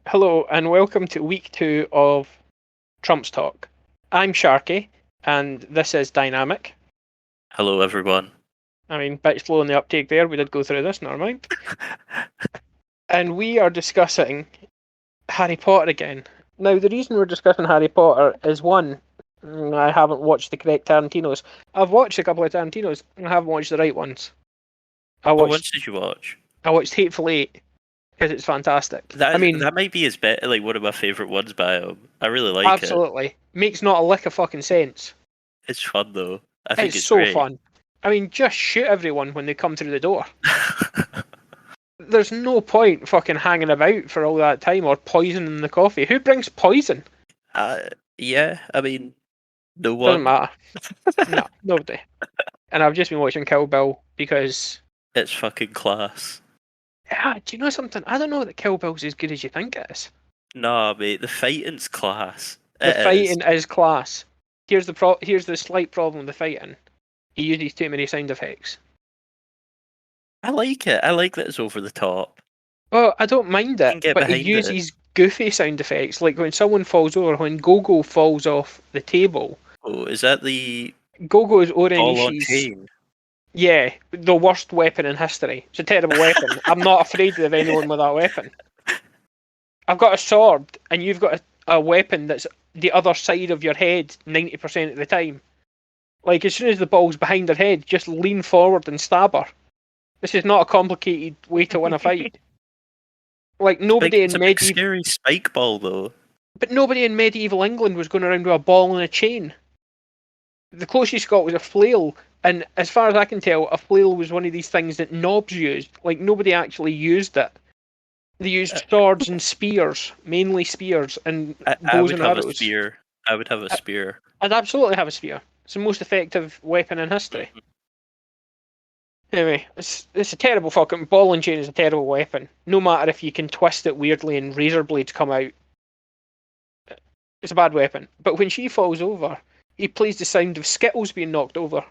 Hello and welcome to week 2 of Trump's Talk. I'm Sarkey and this is Dynamic. Hello, everyone. I mean, bit slow in the uptake there. We did go through this, never mind. And we are discussing Harry Potter again. Now, the reason we're discussing Harry Potter is one, I haven't watched the correct Tarantinos. I've watched a couple of Tarantinos and I haven't watched the right ones. What ones did you watch? I watched Hateful Eight because it's fantastic. That might be his like one of my favourite ones by him. I really like it. Absolutely. Makes not a lick of fucking sense. It's fun though. I think it's so great. fun. I mean, just shoot everyone when they come through the door. There's no point fucking hanging about for all that time or poisoning the coffee. Who brings poison? Yeah, I mean, no one. Doesn't matter. No, nobody. And I've just been watching Kill Bill because it's fucking class. Yeah, do you know something? I don't know that Kill Bill's as good as you think it is. Nah, mate, the fighting's class. The fighting is class. Here's the slight problem with the fighting. He uses too many sound effects. I like it. I like that it's over the top. Oh, I don't mind it, but he uses goofy sound effects, like when someone falls over, when Gogo falls off the table. Oh, is that the Gogo's ball on chain? Yeah, the worst weapon in history. It's a terrible weapon. I'm not afraid of anyone with that weapon. I've got a sword, and you've got a weapon that's the other side of your head 90% of the time. Like, as soon as the ball's behind her head, just lean forward and stab her. This is not a complicated way to win a fight. Like, nobody in medieval... It's a big scary spike ball, though. But nobody in medieval England was going around with a ball and a chain. The closest you got was a flail, and as far as I can tell, a flail was one of these things that knobs used. Like, nobody actually used it. They used swords and spears, mainly spears, and bows and arrows. I would have a spear. I would have a spear. I'd absolutely have a spear. It's the most effective weapon in history. Anyway, it's a terrible fucking... Ball and chain is a terrible weapon. No matter if you can twist it weirdly and razor blades come out. It's a bad weapon. But when she falls over, he plays the sound of Skittles being knocked over.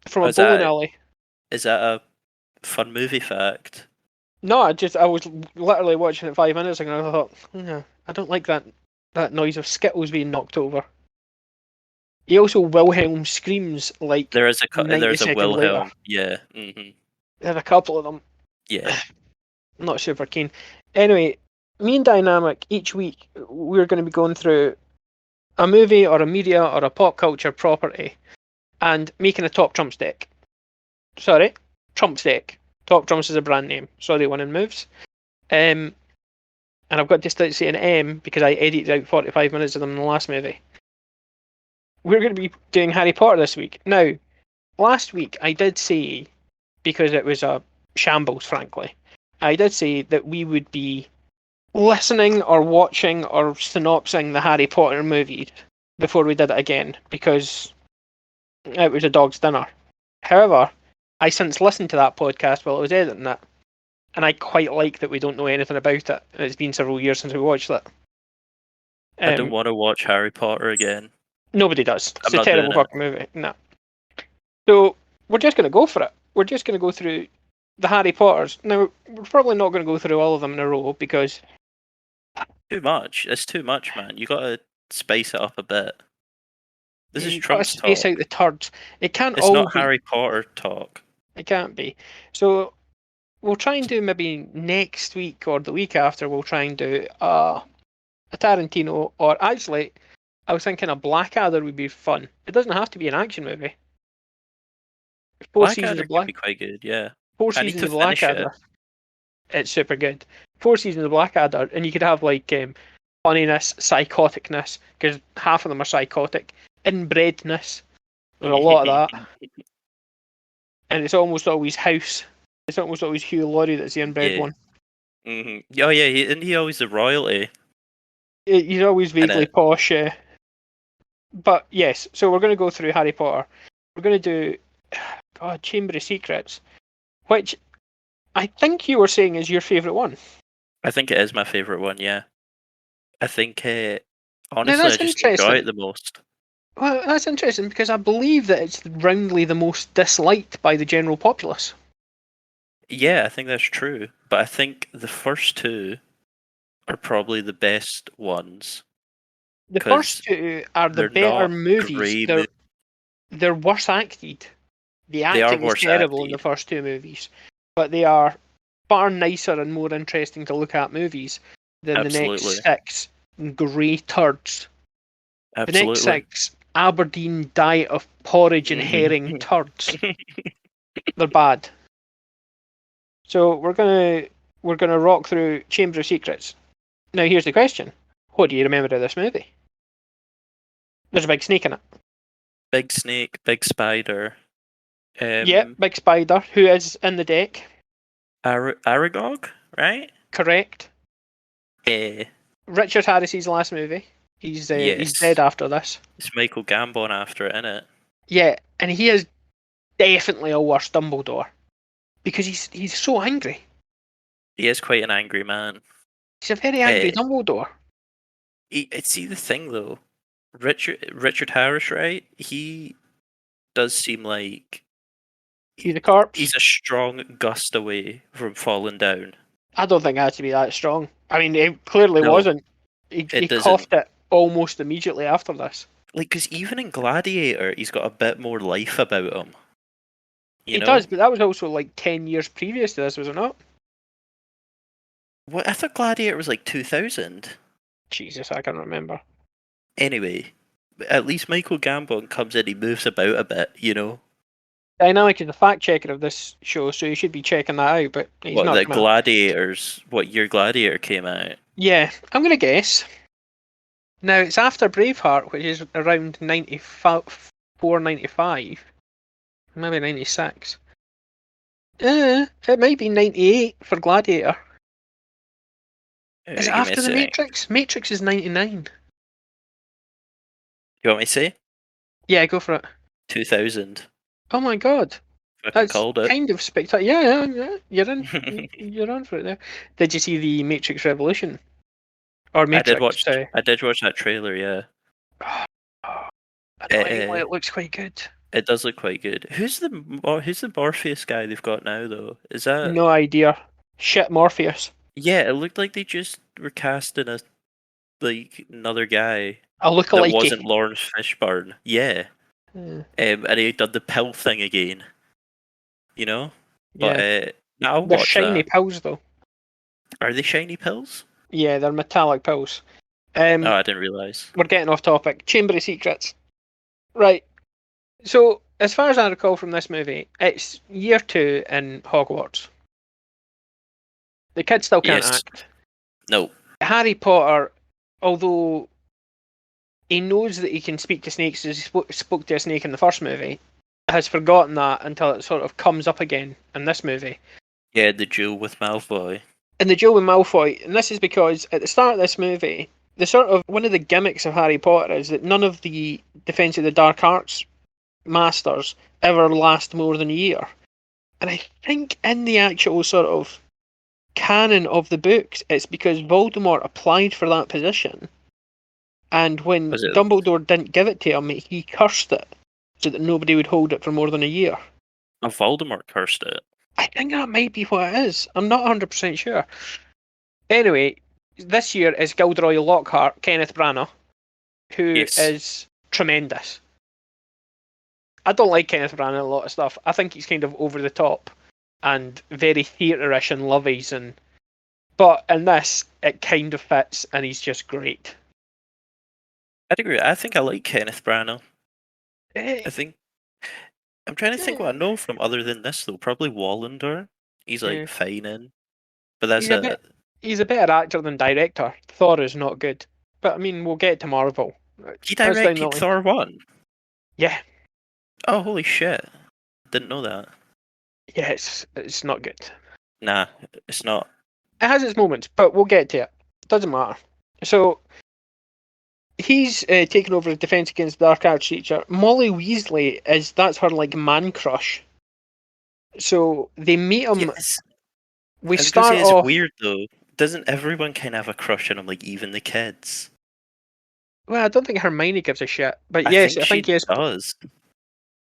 From a bowling alley. Is that a fun movie fact? No, I was literally watching it 5 minutes ago and I thought, I don't like that noise of Skittles being knocked over. He also Wilhelm screams like there's a Wilhelm later. Yeah. Mm-hmm. There's a couple of them. Yeah. I'm not super keen. Anyway, me and Dynamic, each week we're going to be going through a movie or a media or a pop culture property and making a top trumps deck. Sorry, trumps deck. Top Trumps is a brand name. Sorry, one in moves. And I've got to start saying M because I edited out 45 minutes of them in the last movie. We're going to be doing Harry Potter this week. Now, last week I did say, because it was a shambles, frankly, I did say that we would be listening or watching or synopsing the Harry Potter movies before we did it again, because it was a dog's dinner. However, I since listened to that podcast while I was editing it, and I quite like that we don't know anything about it. It's been several years since we watched it. I don't want to watch Harry Potter again. Nobody does. It's a terrible fucking movie. No. So, we're just going to go for it. We're just going to go through the Harry Potters. Now, we're probably not going to go through all of them in a row, because... Too much. It's too much, man. You got to space it up a bit. This is Trump's talk. Space out the turds. It can't It's not Harry Potter talk. It can't be. So, we'll try and do maybe next week or the week after, we'll try and do a Tarantino, or actually, I was thinking a Blackadder would be fun. It doesn't have to be an action movie. Blackadder could be quite good, yeah. 4 seasons of Blackadder. It's super good. 4 seasons of Blackadder, and you could have like funniness, psychoticness, because half of them are psychotic, inbredness. There's a lot of that. And it's almost always House. It's almost always Hugh Laurie that's the inbred one. Mm-hmm. Oh yeah, isn't he always the royalty? He's always vaguely posh. But yes, so we're going to go through Harry Potter. We're going to do Chamber of Secrets, which I think you were saying is your favourite one. I think it is my favourite one, yeah. I think, honestly, I just enjoy it the most. Well, that's interesting, because I believe that it's roundly the most disliked by the general populace. Yeah, I think that's true. But I think the first two are probably the best ones. The 'Cause first two are the they're better not movies. grey. They're worse acted. The They are acting is worse terrible in the acted. first two movies, but they are far nicer and more interesting to look at movies than the Absolutely. next six grey turds. The next Absolutely. six Aberdeen diet of porridge and herring turds. They're bad. So we're gonna rock through Chamber of Secrets. Now here's the question: what do you remember of this movie? There's a big snake in it. Big snake, big spider. Yep, big spider who is in the deck. Aragog, right? Correct. Eh, Richard Harris's last movie. He's yes. dead after this. It's Michael Gambon after it, innit? Yeah, and he is definitely a worse Dumbledore because he's so angry. He is quite an angry man. He's a very angry Eh, Dumbledore. see the thing though, Richard Harris, right? He does seem like He's a corpse. he's a strong gust away from falling down. I don't think it has to be that strong. I mean, it clearly No, wasn't. He it coughed doesn't. it almost immediately after this. Like, because even in Gladiator, he's got a bit more life about him. You He know? does, but that was also like 10 years previous to this, was it not? What? I thought Gladiator was like 2000. Jesus, I can't remember. Anyway, at least Michael Gambon comes in, he moves about a bit, you know? Dynamic is the fact checker of this show, so you should be checking that out, but he's What, not the come out. Gladiators, what year Gladiator came out? Yeah, I'm going to guess. Now, it's after Braveheart, which is around 94, 95. Maybe 96. It might be 98 for Gladiator. Is it Give me a after the sec. Matrix? Matrix is 99. You want me to say? Yeah, go for it. 2000. Oh my god. Fucking That's called it. kind of spectacular. Yeah. You're in. You're on for it there. Did you see the Matrix Revolution? Or Matrix? Sorry. I did watch that trailer, yeah. Annoyingly, it looks quite good. It does look quite good. Who's the Morpheus guy they've got now though? Is that No idea. Shit, Morpheus. Yeah, it looked like they just were casting another guy A that lookalike. wasn't Lawrence Fishburne. Yeah. And he done the pill thing again. You know? But Yeah. I'll They're watch shiny that. pills though. Are they shiny pills? Yeah, they're metallic pills. Oh, I didn't realise. We're getting off topic. Chamber of Secrets. Right. So, as far as I recall from this movie, it's year 2 in Hogwarts. The kid still can't Yes. act. No. Harry Potter, although he knows that he can speak to snakes as he spoke to a snake in the first movie, has forgotten that until it sort of comes up again in this movie. Yeah, the duel with Malfoy. In the duel with Malfoy, and this is because at the start of this movie, the sort of one of the gimmicks of Harry Potter is that none of the Defense of the Dark Arts masters ever last more than a year. And I think in the actual sort of canon of the books, it's because Voldemort applied for that position, and when Dumbledore didn't give it to him, he cursed it so that nobody would hold it for more than a year. Oh, Voldemort cursed it. I think that might be what it is. I'm not 100% sure. Anyway, this year is Gilderoy Lockhart, Kenneth Branagh, who is tremendous. I don't like Kenneth Branagh in a lot of stuff. I think he's kind of over the top and very theatre-ish and lovies, but in this, it kind of fits, and he's just great. I'd agree. I think I like Kenneth Branagh. I'm trying to think what I know from other than this though. Probably Wallander. He's like fine in, but that's he's a better actor than director. Thor is not good, but I mean we'll get to Marvel. He directed Thor 1. Yeah. Oh holy shit! Didn't know that. Yeah, it's not good. Nah, it's not. It has its moments, but we'll get to it. Doesn't matter. So he's taken over as Defense Against the Dark Arts teacher. Molly Weasley that's her like man crush. So they meet him. Yes. We start off. It's weird though. Doesn't everyone kind of have a crush on him, like even the kids? Well, I don't think Hermione gives a shit, but yes, I think she he does.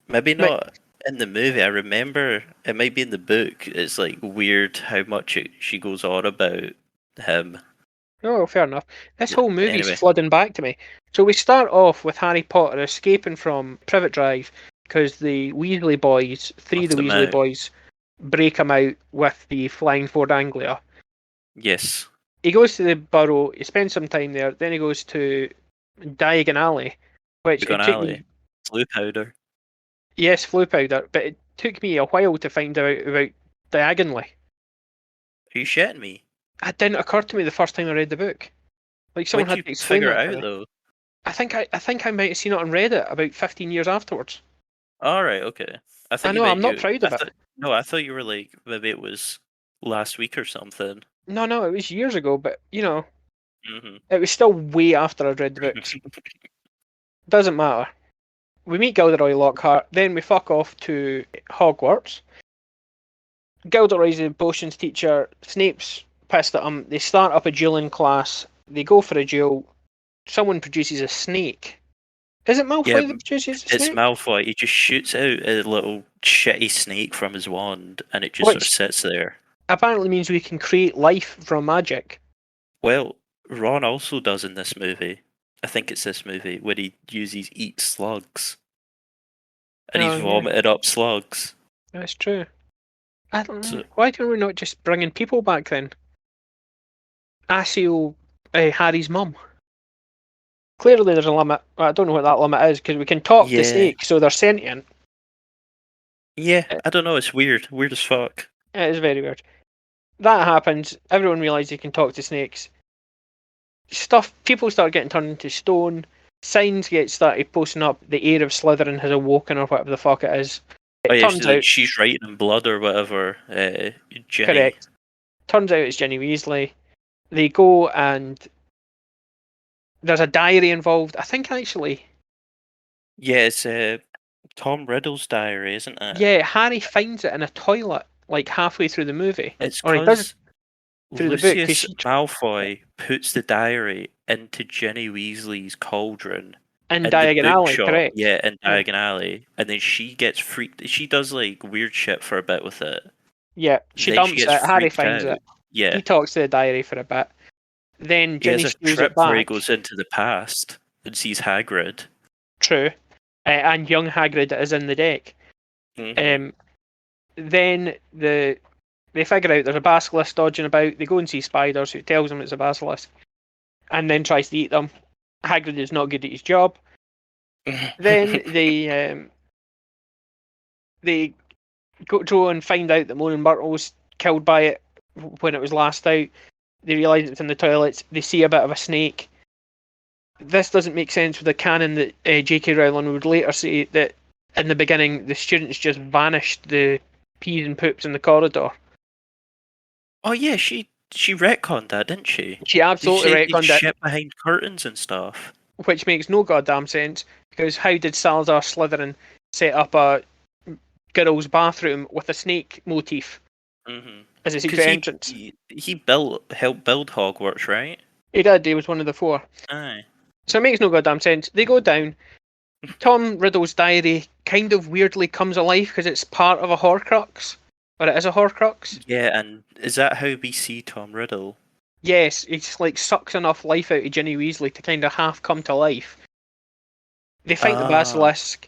Maybe not in the movie. I remember it might be in the book. It's like weird how much she goes on about him. Oh, fair enough. This whole movie's Anyway, flooding back to me. So we start off with Harry Potter escaping from Privet Drive because the Weasley boys, three of the bust him Weasley out. boys, break him out with the Flying Ford Anglia. Yes. He goes to the Burrow, he spends some time there, then he goes to Diagon Alley, which Diagon it took Alley. me, Blue powder. yes, Flue Powder, but it took me a while to find out about Diagonally. Are you shitting me? It didn't occur to me the first time I read the book. Like When someone did had you to explain figure that it to out me. though? I think I might have seen it on Reddit about 15 years afterwards. All right, okay. I I thought you know, I'm meant not you. proud I of it. thought no, I thought you were like maybe it was last week or something. No, it was years ago, but Hmm. it was still way after I'd read the books. Doesn't matter. We meet Gilderoy Lockhart, then we fuck off to Hogwarts. Gilderoy's a potions teacher. Snape's pissed at him. They start up a dueling class. They go for a duel. Someone produces a snake. Is it Yeah, Malfoy that produces a it's snake? Malfoy. He just shoots out a little shitty snake from his wand, and it just sort of Which sits there. apparently means we can create life from magic. Well, Ron also does in this movie. I think it's this movie where he uses eat slugs, and he's Oh, yeah, vomited up slugs. that's true. I don't know. So Why don't we not just bring in people back then? Asio Harry's mum. Clearly, there's a limit. I don't know what that limit is because we can talk to yeah, snakes, so they're sentient. yeah. It I don't know. It's weird as fuck. is very weird. That happens. Everyone realizes you can talk to snakes. People start getting turned into stone. Signs get started posting up. The heir of Slytherin has awoken, or whatever the fuck it is. Oh It yeah, turns out she's writing in blood or whatever. Ginny. correct. Turns out it's Ginny Weasley. They go and there's a diary involved. I think actually, Yeah, it's Tom Riddle's diary, isn't it? yeah, Harry finds it in a toilet like halfway through the movie, It's or he does because through the book because Lucius Malfoy puts the diary into Ginny Weasley's cauldron in in the Diagon Alley, bookshop, correct? yeah, in Yeah, Diagon Alley, and then she gets freaked. She does like weird shit for a bit with it. yeah. She Then she dumps gets it. Harry freaked finds out. it. Yeah, He talks to the diary for a bit. Then he has Ginny a steals trip it where he back. goes into the past and sees Hagrid. True. And young Hagrid is in the deck. Hmm. Then they figure out there's a basilisk dodging about. They go and see Spiders, who tells them it's a basilisk, and then tries to eat them. Hagrid is not good at his job. Then they go and find out that Moaning Myrtle was killed by it when it was last out. They realise it's in the toilets. They see a bit of a snake. This doesn't make sense with the canon that J.K. Rowling would later say that in the beginning the students just vanished the peas and poops in the corridor. Oh yeah, she retconned that, didn't she? She Did you absolutely say they retconned it, shit behind curtains and stuff? which makes no goddamn sense because how did Salazar Slytherin set up a girl's bathroom with a snake motif Hmm. as a Because secret entrance? he helped build Hogwarts, right? He did. He was one of the four. Aye. So it makes no goddamn sense. They go down. Tom Riddle's diary kind of weirdly comes alive because it's part of a Horcrux, or it is a Horcrux. Yeah, and is that how we see Tom Riddle? Yes, it's like sucks enough life out of Ginny Weasley to kind of half come to life. They fight the Ah, basilisk.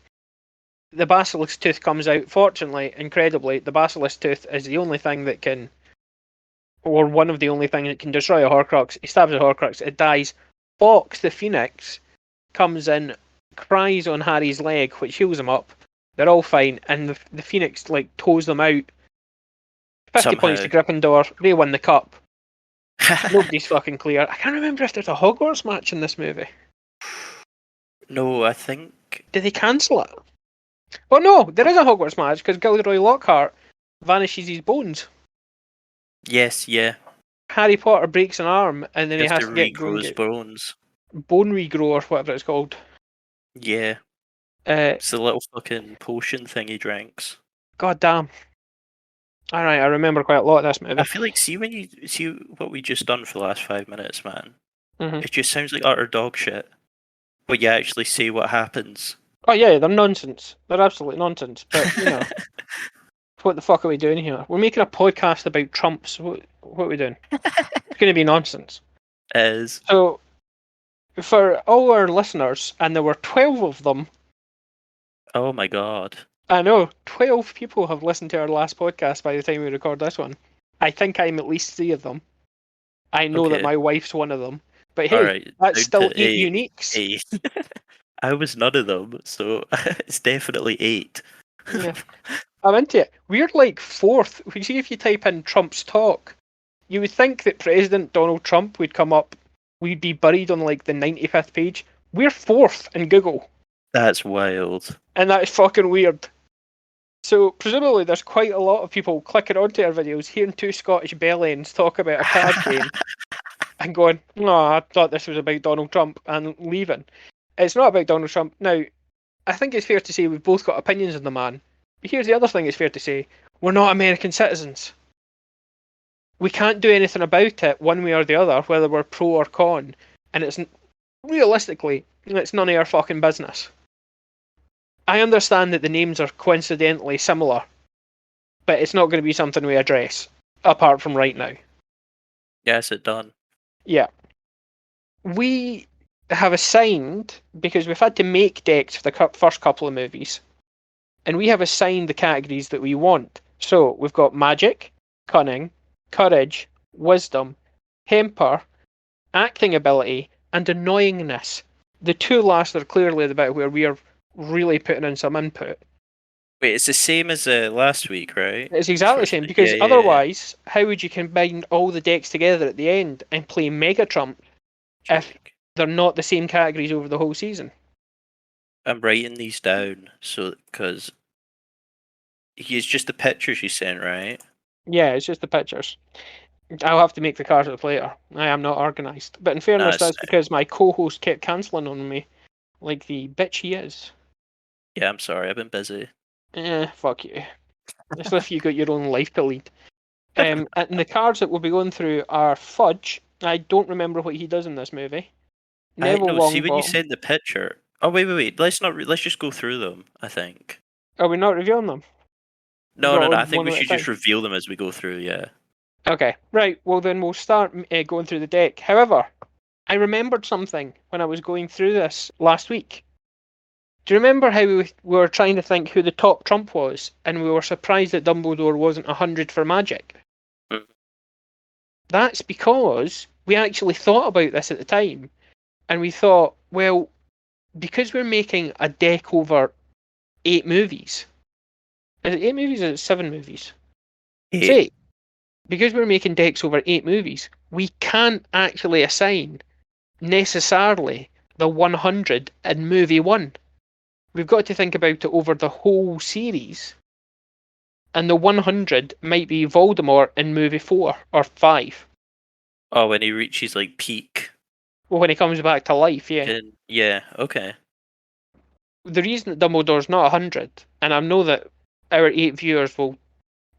The basilisk tooth comes out. Fortunately, incredibly, the basilisk tooth is the only thing that can, or one of the only things that can destroy a Horcrux. He stabs a Horcrux, it dies. Fox the Phoenix comes in, cries on Harry's leg, which heals him up. They're all fine, and the Phoenix like tows them out. 50 points somehow. to Gryffindor. They win the cup. Nobody's fucking clear. I can't remember if there's a Hogwarts match in this movie. No, I think Did they cancel it? Oh no, there is a Hogwarts match because Gilderoy Lockhart vanishes his bones. yes, yeah. Harry Potter breaks an arm and then He he has to has to go regrow and his get bones. bone regrow or whatever it's called. Yeah, Uh, it's the little fucking potion thing he drinks. God damn. Alright, I remember quite a lot of this I movie. feel like see when you see what we just done for the last 5 minutes, man. Hmm. It just sounds like utter dog shit. But you actually say what happens. Oh yeah, they're nonsense. They're absolute nonsense. But what the fuck are we doing here? We're making a podcast about Trumps. What are we doing? It's going to be nonsense. Is So, for all our listeners, and there were 12 of them, oh my god. I know, 12 people have listened to our last podcast by the time we record this one. I think I'm at least 3 of them. I know that Okay. my wife's one of them. But All hey, right. that's Down still to 8 eight. uniques. 8. I was none of them, so it's definitely 8. Yeah. I'm into it. We're like 4th. We see if you type in Trump's talk, you would think that President Donald Trump would come up. We'd be buried on like the 95th page. We're 4th in Google. That's wild. And that is fucking weird. So presumably there's quite a lot of people clicking onto our videos, hearing 2 Scottish bellends talk about a card game and going, no, I thought this was about Donald Trump, and leaving. It's not about Donald Trump. Now, I think it's fair to say we've both got opinions on the man. But here's the other thing it's fair to say. We're not American citizens. We can't do anything about it one way or the other, whether we're pro or con. And it's realistically, it's none of our fucking business. I understand that the names are coincidentally similar, but it's not going to be something we address, apart from right now. Yes, it done. Yeah. We have assigned, because we've had to make decks for the first couple of movies, and we have assigned the categories that we want. So we've got magic, cunning, courage, wisdom, temper, acting ability, and annoyingness. The 2 last are clearly the bit where we are really putting in some input. Wait, it's the same as last week, right? It's exactly the same, because otherwise, how would you combine all the decks together at the end and play Mega Trump if they're not the same categories over the whole season? I'm writing these down because it's just the pictures you sent, right? Yeah, it's just the pictures. I'll have to make the cards up later. I am not organised. But in fairness, that's because my co-host kept cancelling on me, like the bitch he is. Yeah, I'm sorry, I've been busy. Fuck you. As if you got your own life to lead. And the cards that we'll be going through are Fudge. I don't remember what he does in this movie. Neville No, see when you Longbottom. sent the picture. Oh wait. Let's not. Let's just go through them. I think. Are we not reviewing them? No. I think we should just reveal them as we go through. Yeah. Okay, right. Well, then we'll start going through the deck. However, I remembered something when I was going through this last week. Do you remember how we were trying to think who the top trump was, and we were surprised that Dumbledore wasn't 100 for magic? Mm. That's because we actually thought about this at the time, and we thought, well, because we're making a deck over 8 movies. Is it 8 movies or is it 7 movies? 8. It's 8. Because we're making decks over 8 movies, we can't actually assign necessarily the 100 in movie 1. We've got to think about it over the whole series. And the 100 might be Voldemort in movie 4 or 5. Oh, when he reaches like peak. Well, when he comes back to life, yeah. Yeah, okay. The reason that Dumbledore's not 100, and I know that our 8 viewers will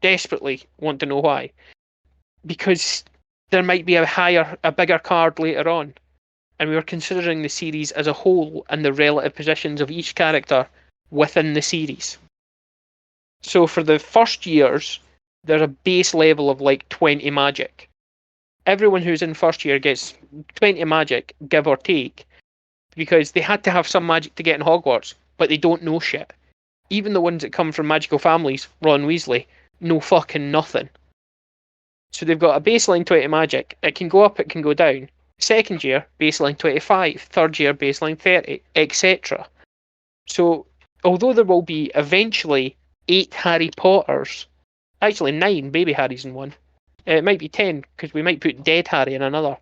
desperately want to know why, because there might be a bigger card later on, and we were considering the series as a whole and the relative positions of each character within the series. So for the first years, there's a base level of like 20 magic. Everyone who's in first year gets 20 magic, give or take, because they had to have some magic to get in Hogwarts, but they don't know shit. Even the ones that come from magical families, Ron Weasley, know fucking nothing. So they've got a baseline 20 magic. It can go up, it can go down. Second year, baseline 25. Third year, baseline 30, etc. So, although there will be eventually 8 Harry Potters, actually 9 baby Harrys in one. It might be 10, because we might put dead Harry in another.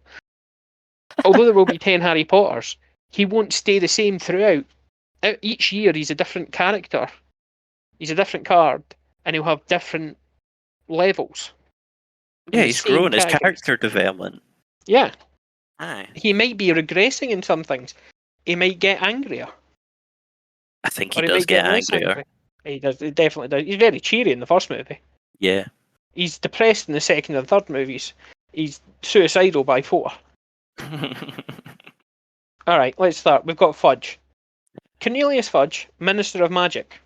Although there will be 10 Harry Potters, he won't stay the same throughout. Each year he's a different character. He's a different card, and he'll have different levels. Yeah, he's grown his character development. Yeah. Aye. He might be regressing in some things. He might get angrier. I think he does get angrier. Angry. He does. He definitely does. He's very cheery in the first movie. Yeah. He's depressed in the second and third movies. He's suicidal by 4. Alright, let's start. We've got Fudge. Cornelius Fudge, Minister of Magic.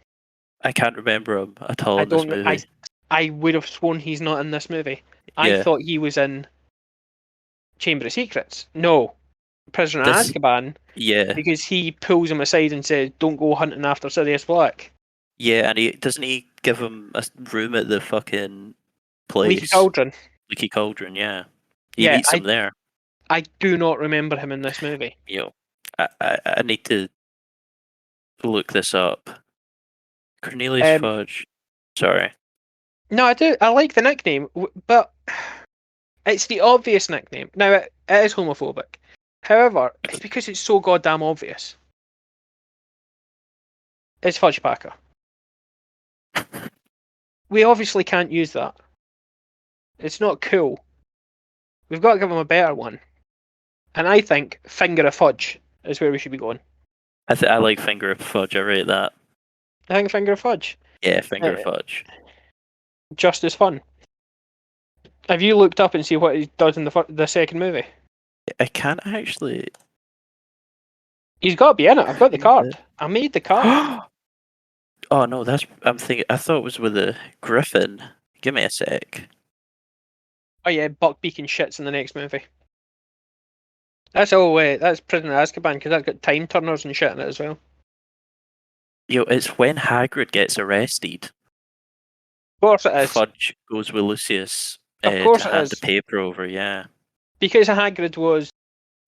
I can't remember him at all in this movie. I would have sworn he's not in this movie. Yeah. I thought he was in Chamber of Secrets. No, Prisoner of This, Azkaban, yeah, because he pulls him aside and says, "Don't go hunting after Sirius Black." yeah, and he doesn't he give him a room at the fucking Leaky place, Cauldron. Leaky Cauldron. Yeah, he Yeah, meets him there. I do not remember him in this movie. You know, I need to look this up. Cornelius Fudge. Sorry. No, I do. I like the nickname, but it's the obvious nickname. Now, it is homophobic. However, it's because it's so goddamn obvious. It's Fudge Packer. We obviously can't use that. It's not cool. We've got to give him a better one. And I think Finger of Fudge is where we should be going. I like Finger of Fudge. I rate that. I think Finger of Fudge. Yeah, Finger of Fudge. Just as fun. Have you looked up and see what he does in the second movie? I can't actually. He's got to be in it. I've got the card. I made the card. Oh no, I'm thinking. I thought it was with a griffin. Give me a sec. Oh yeah, Buckbeak and shits in the next movie. That's that's Prisoner of Azkaban, because that's got time turners and shit in it as well. Yo, it's when Hagrid gets arrested. Of course it is. Fudge goes with Lucius of course to it hand is. the paper over, yeah. Because Hagrid was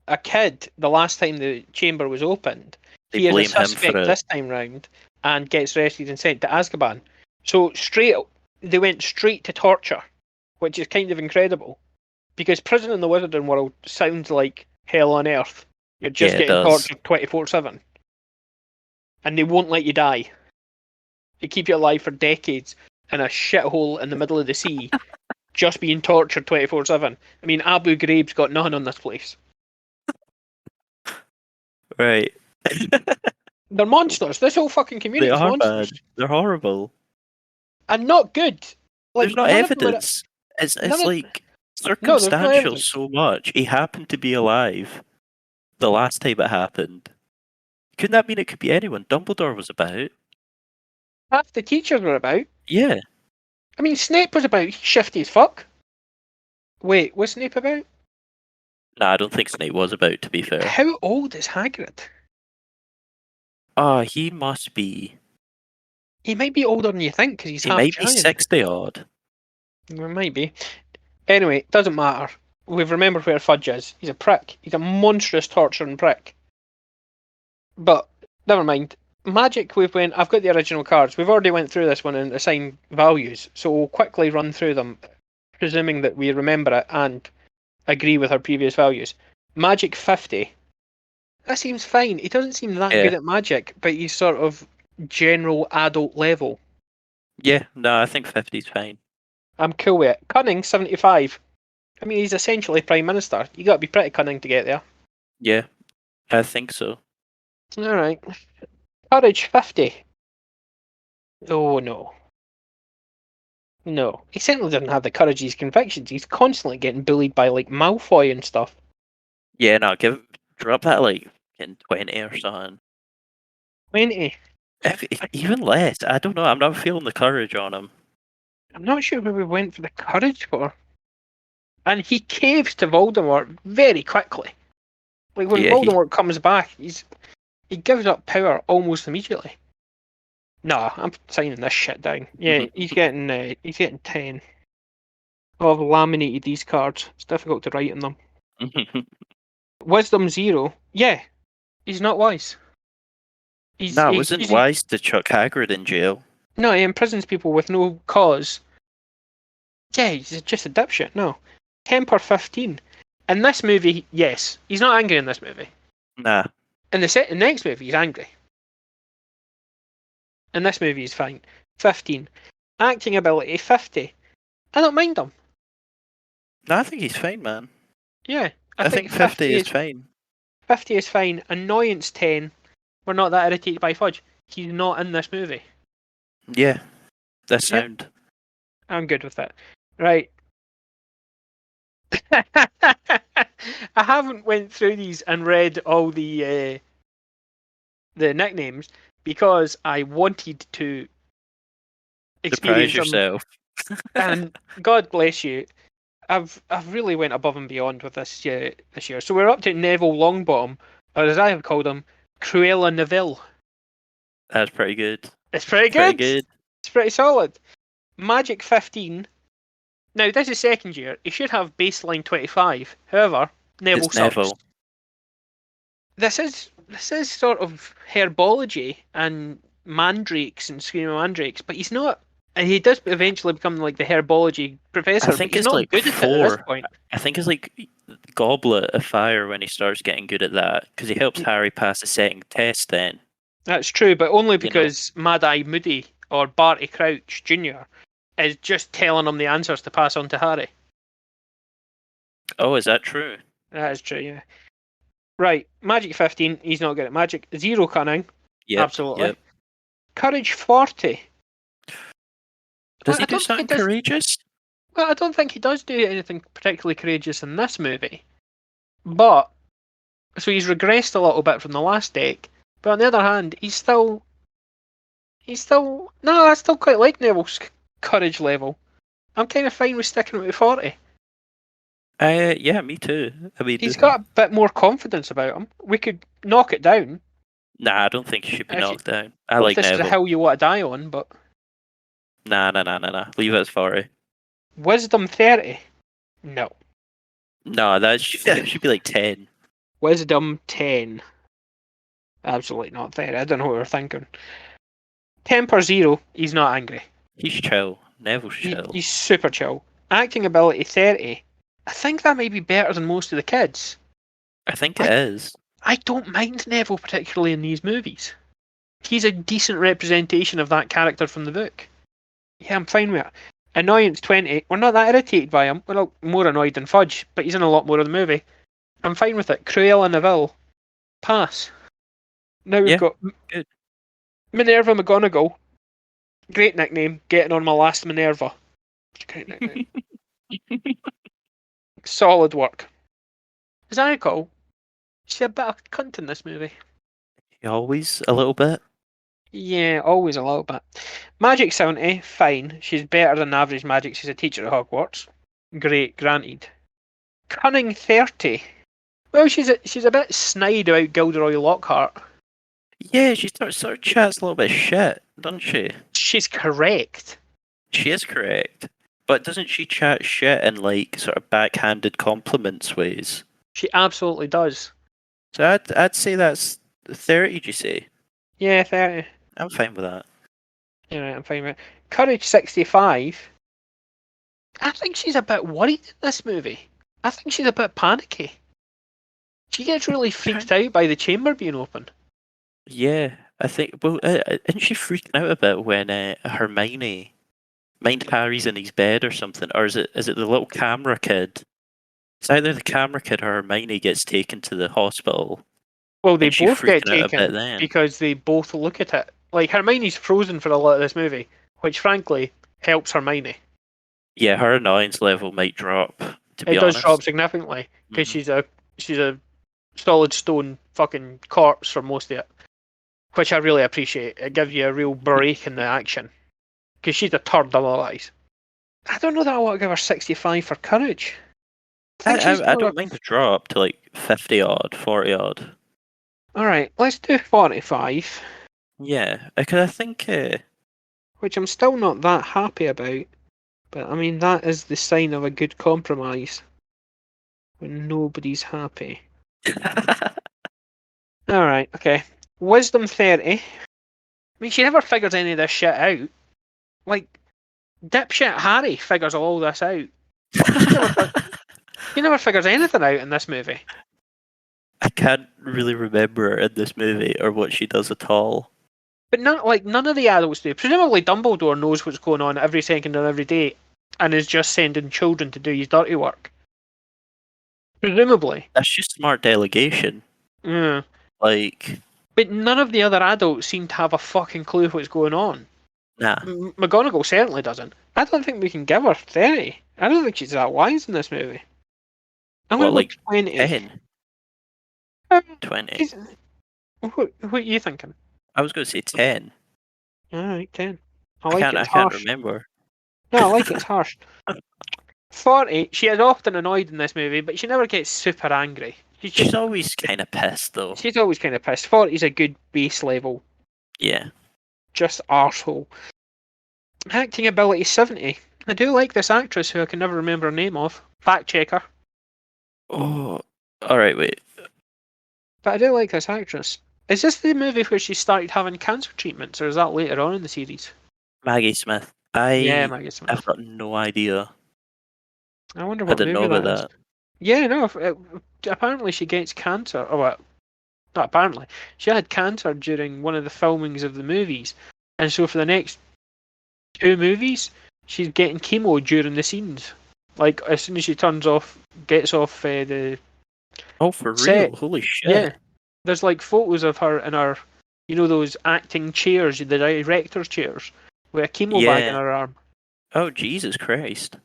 a kid the last time the chamber was opened, They he is blame a suspect him for it. this time round and gets arrested and sent to Azkaban. So they went straight to torture, which is kind of incredible. Because prison in the Wizarding World sounds like hell on earth. You're just getting tortured 24/7. And they won't let you die. They keep you alive for decades in a shithole in the middle of the sea, just being tortured 24/7. I mean, Abu Ghraib's got nothing on this place. Right. They're monsters. This whole fucking community is monsters. Bad. They're horrible. And not good. Like, there's no evidence. It's like circumstantial so much. He happened to be alive the last time it happened. Couldn't that mean it could be anyone? Dumbledore was about. Half the teachers were about. Yeah. I mean, Snape was about. He's shifty as fuck. Wait, was Snape about? No, I don't think Snape was about, to be fair. How old is Hagrid? Oh, he must be. He might be older than you think, because he's half giant. He might be 60 odd. It might be. Anyway, doesn't matter. We've remembered where Fudge is. He's a prick. He's a monstrous torturing prick. But, never mind. Magic, I've got the original cards. We've already went through this one and assigned values, so we'll quickly run through them, presuming that we remember it and agree with our previous values. Magic 50. That seems fine. He doesn't seem that good at magic, but he's sort of general adult level. Yeah, no, I think 50's fine. I'm cool with it. Cunning, 75. I mean, he's essentially Prime Minister. You got to be pretty cunning to get there. Yeah, I think so. Alright. Courage, 50. Oh, no. No. He certainly doesn't have the courage of his convictions. He's constantly getting bullied by, like, Malfoy and stuff. Yeah, no, drop that, like, in 20 or something. 20? Even less. I don't know. I'm not feeling the courage on him. I'm not sure where we went for the courage for. And he caves to Voldemort very quickly. Like, when Voldemort comes back, he gives up power almost immediately. Nah, I'm signing this shit down. Yeah, he's getting 10. I've laminated these cards. It's difficult to write in them. Wisdom 0. Yeah, he's not wise. It wasn't wise to chuck Hagrid in jail. No, he imprisons people with no cause. Yeah, he's just a dipshit. No. Temper 15. In this movie, yes. He's not angry in this movie. Nah. In the next movie, he's angry. In this movie, he's fine. 15. Acting ability, 50. I don't mind him. No, I think he's fine, man. Yeah. I think 50 is fine. 50 is fine. Annoyance 10. We're not that irritated by Fudge. He's not in this movie. Yeah. That's sound. I'm good with that. Right. I haven't went through these and read all the nicknames because I wanted to experience surprise yourself. And God bless you. I've really went above and beyond with this year. So we're up to Neville Longbottom, or as I have called him, Cruella Neville. That's pretty good. It's pretty good. It's pretty solid. Magic 15. Now this is second year. He should have baseline 25. However, Neville sucks. Neville. This is sort of herbology and mandrakes and screaming mandrakes, but he's not. And he does eventually become like the herbology professor. I think but he's it's not like good 4. at this point. I think it's like Goblet of Fire when he starts getting good at that, because he helps Harry pass the second test then. That's true, but only because Mad Eye Moody or Barty Crouch Jr. is just telling him the answers to pass on to Harry. Oh, is that true? That is true, yeah. Right, Magic 15, he's not good at magic. 0 cunning, absolutely. Yep. Courage 40. Does he do something courageous? Well, I don't think he does do anything particularly courageous in this movie. But, so he's regressed a little bit from the last deck. But on the other hand, I still quite like Neville's courage level. I'm kind of fine with sticking with 40. Yeah, me too. I mean, he's got a bit more confidence about him. We could knock it down. Nah, I don't think he should be knocked down. I like Neville. This is a hill you want to die on, but... Nah. Leave it as 40. Wisdom 30? No. No, that should be like 10. Wisdom 10. Absolutely not 30. I don't know what we're thinking. Temper 0. He's not angry. He's chill. Neville's chill. He's super chill. Acting ability 30. I think that may be better than most of the kids. I think it is. I don't mind Neville particularly in these movies. He's a decent representation of that character from the book. Yeah, I'm fine with it. Annoyance 20. We're not that irritated by him. We're more annoyed than Fudge, but he's in a lot more of the movie. I'm fine with it. Cruella Neville. Pass. Now we've got good. Minerva McGonagall. Great nickname. Getting on my last Minerva. Great nickname. Solid work. As I recall, she's a bit of a cunt in this movie. Always a little bit. Yeah, always a little bit. Magic 70, fine. She's better than average magic. She's a teacher at Hogwarts. Great, granted. Cunning 30. Well, she's a bit snide about Gilderoy Lockhart. Yeah, she sort of chats a little bit of shit, doesn't she? She's correct. She is correct. But doesn't she chat shit in like sort of backhanded compliments ways? She absolutely does. So I'd say that's 30, did you say? Yeah, 30. I'm fine with that. Yeah, right, I'm fine with it. Courage 65. I think she's a bit worried in this movie. I think she's a bit panicky. She gets really freaked out by the chamber being open. Yeah, I think. Well, isn't she freaking out a bit when Hermione mind Harry's in his bed or something, or is it the little camera kid? It's either the camera kid or Hermione gets taken to the hospital. Well, they both get taken because they both look at it. Like, Hermione's frozen for a lot of this movie, which frankly helps Hermione. Yeah, her annoyance level might drop. To be honest, it does drop significantly because she's a solid stone fucking corpse for most of it, which I really appreciate. It gives you a real break in the action because she's a turd otherwise. I don't know that I want to give her 65 for courage. I don't mind the drop to like 50 odd, 40 odd. Alright, let's do 45. Yeah, because I think... which I'm still not that happy about. But I mean, that is the sign of a good compromise. When nobody's happy. Alright, okay. Wisdom 30. I mean, she never figures any of this shit out. Like, dipshit Harry figures all this out. He never figures anything out in this movie. I can't really remember in this movie or what she does at all. But none of the adults do. Presumably Dumbledore knows what's going on every second of every day and is just sending children to do his dirty work. Presumably. That's just smart delegation. Yeah. Like... But none of the other adults seem to have a fucking clue what's going on. Nah. McGonagall certainly doesn't. I don't think we can give her 30. I don't think she's that wise in this movie. I'm going to like 20. 10? 20. What are you thinking? I was going to say 10. Alright, 10. I can't remember. No, I like it's harsh. 40, she is often annoyed in this movie, but she never gets super angry. She's always kind of pissed, though. She's always kind of pissed. 40 is a good base level. Yeah. Just arsehole. Acting ability 70. I do like this actress who I can never remember her name of. Fact checker. Oh, alright, wait. But I do like this actress. Is this the movie where she started having cancer treatments, or is that later on in the series? Maggie Smith. Yeah, Maggie Smith. I've got no idea. I wonder I what didn't movie know about that is. that. Yeah, no. Apparently she gets cancer. Oh, well, not apparently. She had cancer during one of the filmings of the movies, and so for the next 2 movies, she's getting chemo during the scenes. Like as soon as she gets off the Oh, for set. real? Holy shit. Yeah, there's like photos of her in her, those acting chairs, the director's chairs, with a chemo bag in her arm. Oh, Jesus Christ.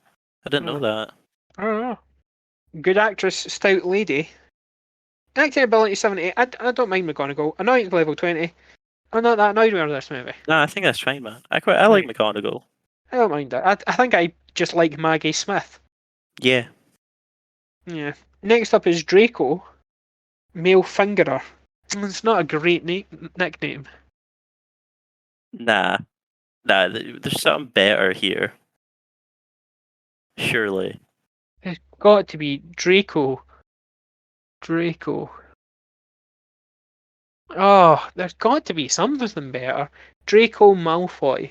I didn't know that. I don't know. Good actress, stout lady. Acting ability 70. I don't mind McGonagall. Annoyance level 20. I'm not that annoyed with this movie. No, I think that's fine, man. I like McGonagall. I don't mind that. I think I just like Maggie Smith. Yeah. Yeah. Next up is Draco, male fingerer. It's not a great nickname. Nah, there's something better here. Surely. It's got to be Draco. Oh, there's got to be something better. Draco Malfoy.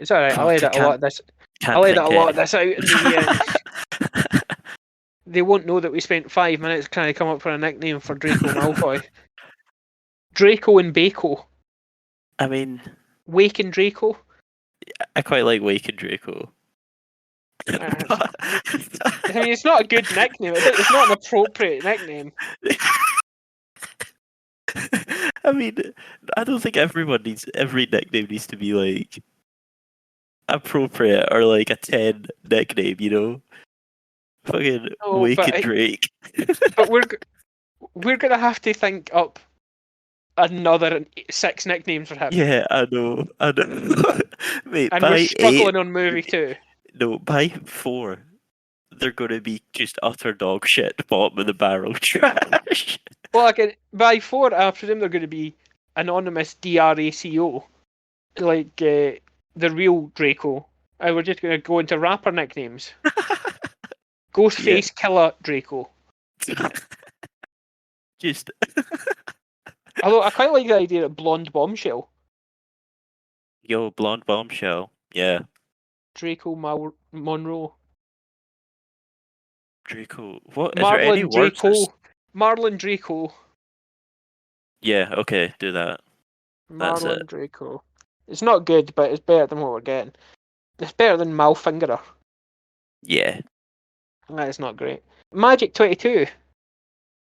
It's alright, I'll edit a lot of this. I'll edit a lot of this out in the They won't know that we spent 5 minutes trying to come up with a nickname for Draco Malfoy. Draco and Baco. I mean... Wake and Draco. I quite like Wake and Draco. I mean, it's not a good nickname. It's not an appropriate nickname. I mean, I don't think every nickname needs to be like appropriate or like a 10 nickname, you know? Fucking Wake and Drake. But we're gonna have to think up another 6 nicknames for him. Yeah, I know. Mate, and we're struggling on movie 2. No, by 4, they're going to be just utter dog shit, bottom of the barrel trash. Well, by 4, I presume they're going to be anonymous DRACO, like the real Draco. And we're just going to go into rapper nicknames. Ghostface Killer Draco. Just. Although I quite like the idea of Blonde Bombshell. Yo, Blonde Bombshell. Yeah. Draco Monroe. Draco. What? Is Marlon there any Draco. words? Marlon Draco. Yeah, okay, do that. That's Marlon it. Draco. It's not good, but it's better than what we're getting. It's better than Malfingerer. Yeah. That is not great. Magic 22.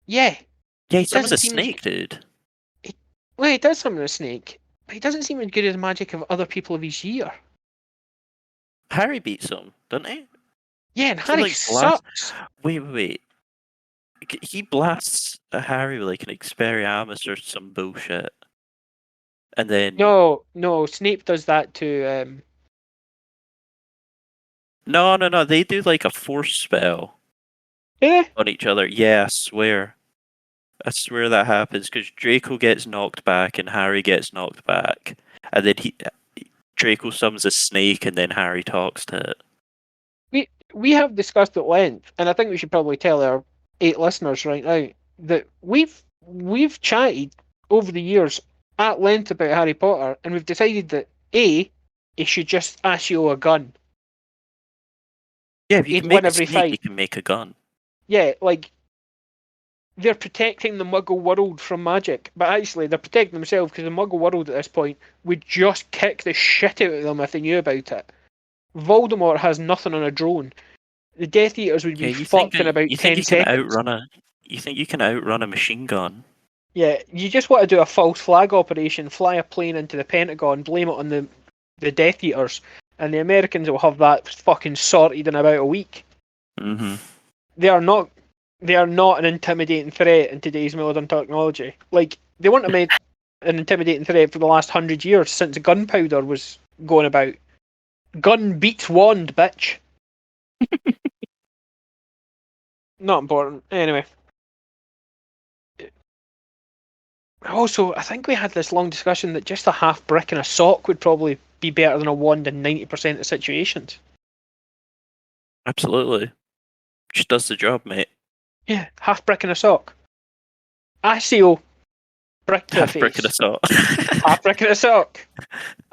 Yeah. Yeah, he summons a snake, dude. Well, he does summon a snake, but he doesn't seem as good as magic of other people of his year. Harry beats him, doesn't he? Yeah, and Harry sucks. Wait. He blasts Harry with like an Expelliarmus or some bullshit. And then... No, Snape does that to... No, they do like a force spell. Yeah? On each other. Yeah, I swear that happens, because Draco gets knocked back and Harry gets knocked back. And then Draco summons a snake and then Harry talks to it. We have discussed at length, and I think we should probably tell our 8 listeners right now, that we've chatted over the years at length about Harry Potter, and we've decided that A, he should just ask you a gun. Yeah, if you can make a snake, you can make a gun. Yeah, like, they're protecting the Muggle world from magic, but actually they're protecting themselves, because the Muggle world at this point would just kick the shit out of them if they knew about it. Voldemort has nothing on a drone. The Death Eaters would be fucked in about 10 seconds. You think you can outrun a machine gun? Yeah, you just want to do a false flag operation, fly a plane into the Pentagon, blame it on the Death Eaters, and the Americans will have that fucking sorted in about a week. Mm-hmm. They are not an intimidating threat in today's modern technology. Like, they weren't an intimidating threat for the last 100 years since gunpowder was going about. Gun beats wand, bitch. Not important. Anyway. Also, I think we had this long discussion that just a half brick and a sock would probably be better than a wand in 90% of situations. Absolutely. Just does the job, mate. Yeah, half brick and a sock. Asio, brick to Half a face. brick and a sock. Half brick and a sock.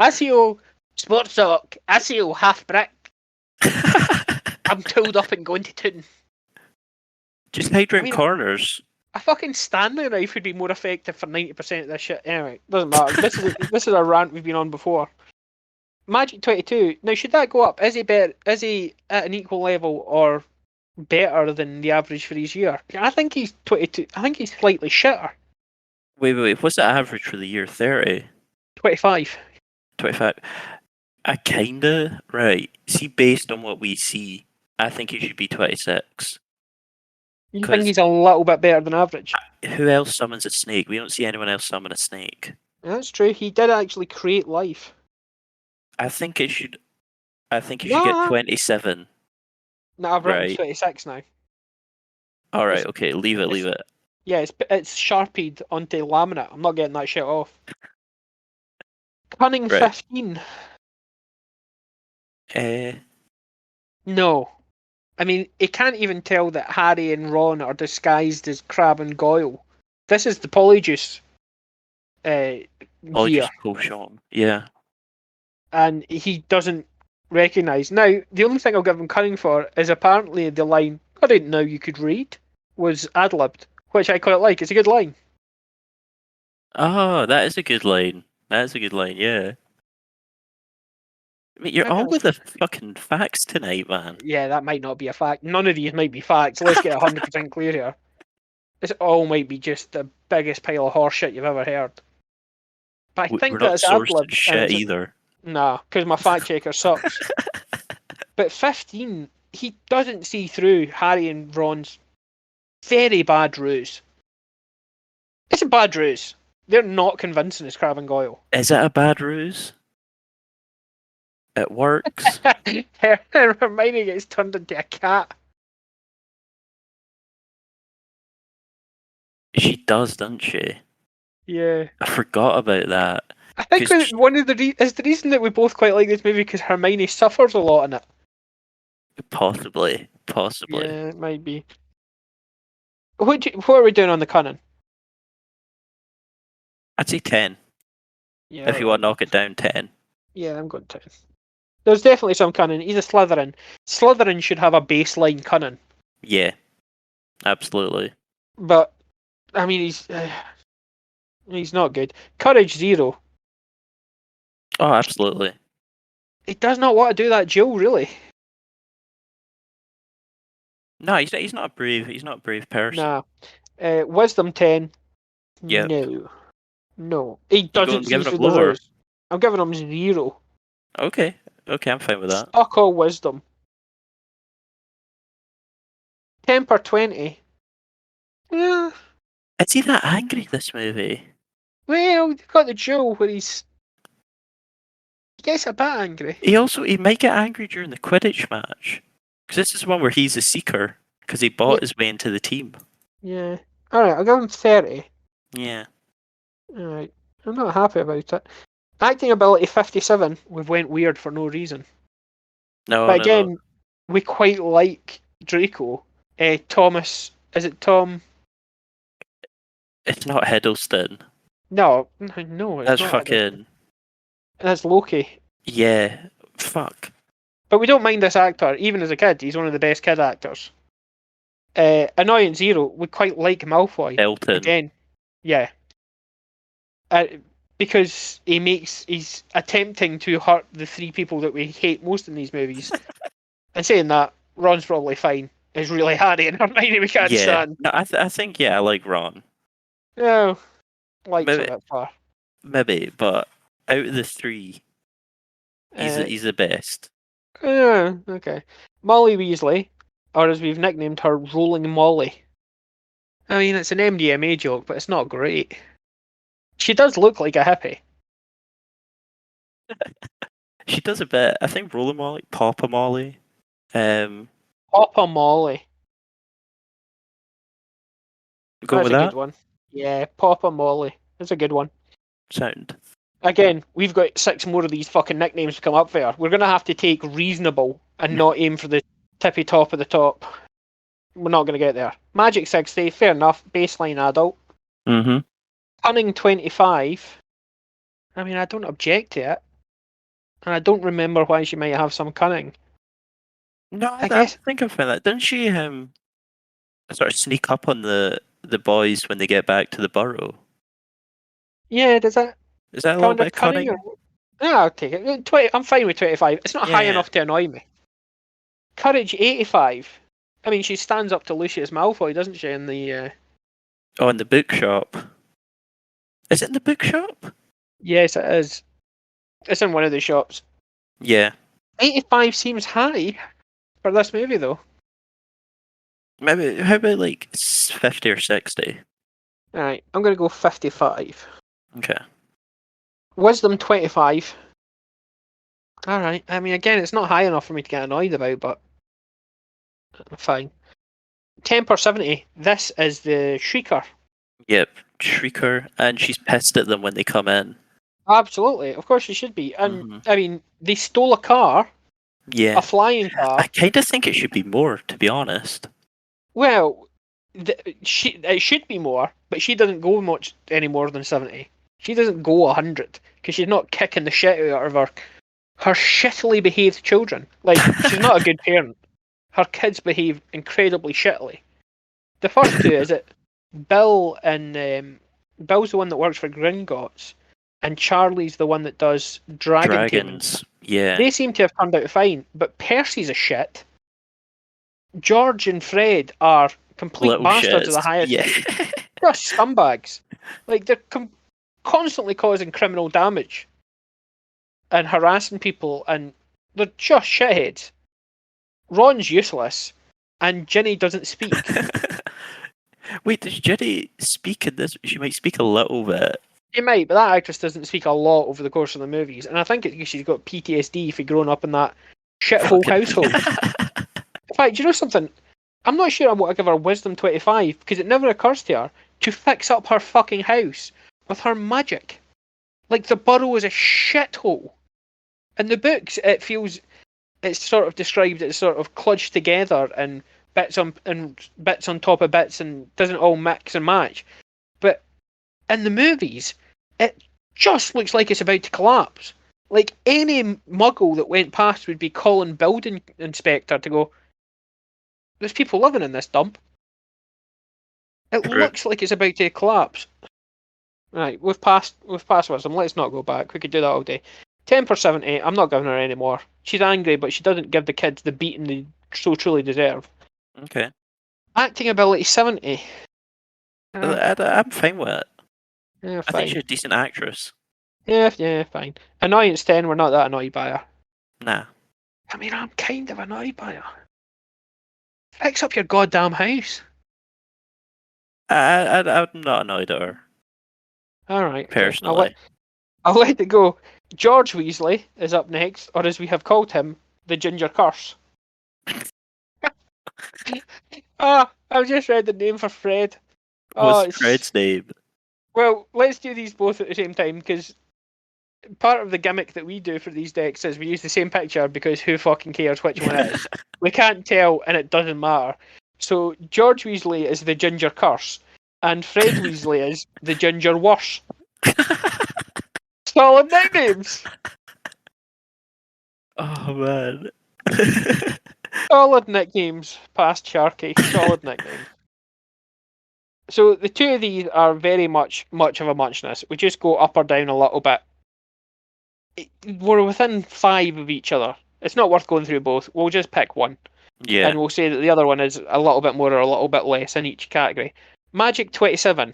Asio, sports sock. Asio, half brick. I'm tooled up and going to toon. Just hide around corners. A fucking Stanley knife would be more effective for 90% of this shit. Anyway, doesn't matter. This is a rant we've been on before. Magic 22. Now, should that go up? Is he better? Is he at an equal level or better than the average for his year? I think he's 22. I think he's slightly shitter. Wait. What's the average for the year? 30? 25. 25. I kinda, right. See, based on what we see, I think he should be 26. You think he's a little bit better than average? Who else summons a snake? We don't see anyone else summon a snake. That's true. He did actually create life. I think he should get 27. No, I've written 26 now. Alright, okay, leave it. Yeah, it's sharpied onto laminate. I'm not getting that shit off. Cunning 15. No. I mean, he can't even tell that Harry and Ron are disguised as Crabbe and Goyle. This is the Polyjuice Polyjuice potion, yeah. And he doesn't recognise. Now, the only thing I'll give him cunning for is apparently the line, I didn't know you could read, was ad-libbed, which I quite like. It's a good line. Oh, that is a good line. Yeah. I mean, you're all with the fucking facts tonight, man. Yeah, that might not be a fact. None of these might be facts. Let's get 100% clear here. This all might be just the biggest pile of horseshit you've ever heard. But I think that's ad-libbed. Shit either. Nah, because my fact checker sucks. But 15, he doesn't see through Harry and Ron's very bad ruse. It's a bad ruse. They're not convincing as Crabbe and Goyle. Is it a bad ruse? It works. Hermione gets turned into a cat. She does, doesn't she? Yeah. I forgot about that. I think one of the reason that we both quite like this movie because Hermione suffers a lot in it. Possibly. Yeah, it might be. What are we doing on the cunning? I'd say 10. Yeah. If you want to knock it down, 10. Yeah, I'm going 10. There's definitely some cunning. He's a Slytherin. Slytherin should have a baseline cunning. Yeah, absolutely. But, I mean, he's not good. Courage 0. Oh, absolutely. He does not want to do that duel, really. No, he's not a brave. He's not a brave person. Nah. Wisdom 10. Yep. No. He doesn't see through the ruse. I'm giving him 0. Okay, I'm fine with that. Fuck all wisdom. Temper 20. Yeah. Is he that angry, this movie? Well, you've got the duel where he gets a bit angry. He might get angry during the Quidditch match. Because this is the one where he's a seeker. Because he bought his way into the team. Yeah. Alright, I'll give him 30. Yeah. Alright. I'm not happy about it. Acting ability 57. We've went weird for no reason. No, but again, we quite like Draco. Thomas, is it Tom? It's not Hiddleston. No, it's not. That's fucking... That's Loki. Yeah, fuck. But we don't mind this actor, even as a kid. He's one of the best kid actors. Annoyance 0. We quite like Malfoy. Elton. Again, yeah. Because he's attempting to hurt the 3 people that we hate most in these movies. And saying that, Ron's probably fine. It's really Harry and Hermione we can't stand. No, I think I like Ron. No, like a bit far. Maybe, but out of the 3, he's the best. Okay. Molly Weasley, or as we've nicknamed her, Rolling Molly. I mean, it's an MDMA joke, but it's not great. She does look like a hippie. She does a bit. I think Roller Molly, Papa Molly. Papa Molly. Going That's with a good that one. Yeah, Papa Molly. That's a good one. sound. Again, we've got 6 more of these fucking nicknames to come up there. We're going to have to take reasonable and not aim for the tippy top of the top. We're not going to get there. Magic 60, fair enough. Baseline adult. Mm-hmm. Cunning 25. I mean, I don't object to it. And I don't remember why she might have some cunning. No, I I guess. think I found that. Didn't she sort of sneak up on the boys when they get back to the burrow? Yeah, does that Is that a little count bit as of cunning? cunning? Yeah, I'll take it. 20, I'm fine with 25. It's not high Yeah. enough to annoy me. Courage 85. I mean, she stands up to Lucius Malfoy, doesn't she, in the... Oh, in the bookshop. Is it in the bookshop? Yes, it is. It's in one of the shops. Yeah. 85 seems high for this movie, though. Maybe. How about like 50 or 60? Alright, I'm going to go 55. Okay. Wisdom 25. Alright, I mean, again, it's not high enough for me to get annoyed about, but... Fine. Temper 70. This is the Shrieker. Yep. Shrieker, and she's pissed at them when they come in. Absolutely, of course she should be. And, Mhm. I mean, they stole a car, Yeah. a flying car. I kind of think it should be more, to be honest. Well, it should be more, but she doesn't go much any more than 70. She doesn't go 100 because she's not kicking the shit out of her shittily behaved children. Like, she's not a good parent. Her kids behave incredibly shittily. The first two is it Bill and Bill's the one that works for Gringotts, and Charlie's the one that does dragon taming. Dragons. Yeah. They seem to have turned out fine, but Percy's a shit. George and Fred are complete Little bastards of the shits. highest. Yeah. Just scumbags. Like, they're constantly causing criminal damage and harassing people, and they're just shitheads. Ron's useless, and Ginny doesn't speak. Wait, does Ginny speak in this? She might speak a little bit. She might, but that actress doesn't speak a lot over the course of the movies, and I think it's because she's got PTSD for growing up in that shithole household. In fact, do you know something? I'm not sure I want to give her wisdom 25 because it never occurs to her to fix up her fucking house with her magic. Like, the burrow is a shithole. In the books, it's sort of described as sort of clutched together and bits on top of bits and doesn't all mix and match. But in the movies, it just looks like it's about to collapse. Like, any muggle that went past would be calling building inspector to go, there's people living in this dump. It True. looks like it's about to collapse. Right, we've passed wisdom. Let's not go back. We could do that all day. Temper 70. I'm not giving her any more. She's angry, but she doesn't give the kids the beating they so truly deserve. Okay. Acting ability 70. I'm fine with it. Yeah, I think fine. she's a decent actress. Yeah, fine. Annoyance 10. We're not that annoyed by her. Nah. I mean, I'm kind of annoyed by her. Fix up your goddamn house. I'm not annoyed at her. Alright. Personally. I'll let it go. George Weasley is up next, or as we have called him, the Ginger Curse. I've just read the name for Fred. What's Fred's name? Well, let's do these both at the same time, because part of the gimmick that we do for these decks is we use the same picture because who fucking cares which one it is? We can't tell, and it doesn't matter. So George Weasley is the Ginger Curse, and Fred Weasley is the Ginger Worse. Solid nicknames! Oh, man. Solid nicknames, past Sarkey. Solid nicknames. So the two of these are very much of a muchness. We just go up or down a little bit. We're within 5 of each other. It's not worth going through both. We'll just pick one. Yeah. And we'll say that the other one is a little bit more or a little bit less in each category. Magic 27.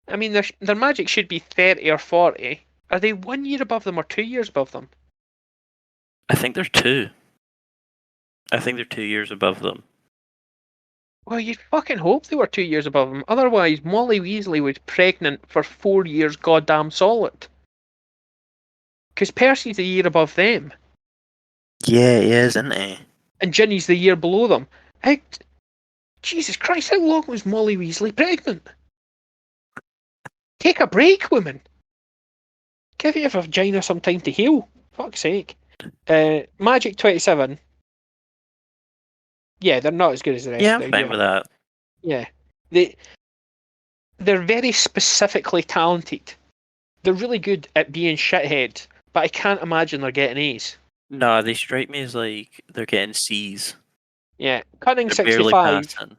I mean, their magic should be 30 or 40. Are they 1 year above them or 2 years above them? I think they're 2. I think they're 2 years above them. Well, you'd fucking hope they were 2 years above them. Otherwise, Molly Weasley was pregnant for 4 years goddamn solid. Because Percy's the year above them, Yeah, he is, isn't he? and Ginny's the year below them. Jesus Christ, how long was Molly Weasley pregnant? Take a break, woman. Give your vagina some time to heal. Fuck's sake. Magic 27. Yeah, they're not as good as the rest Yeah, of I'm the fine with that. Yeah. They're very specifically talented. They're really good at being shitheads, but I can't imagine they're getting A's. No, they strike me as like they're getting C's. Yeah. Cunning They're barely 65. passing.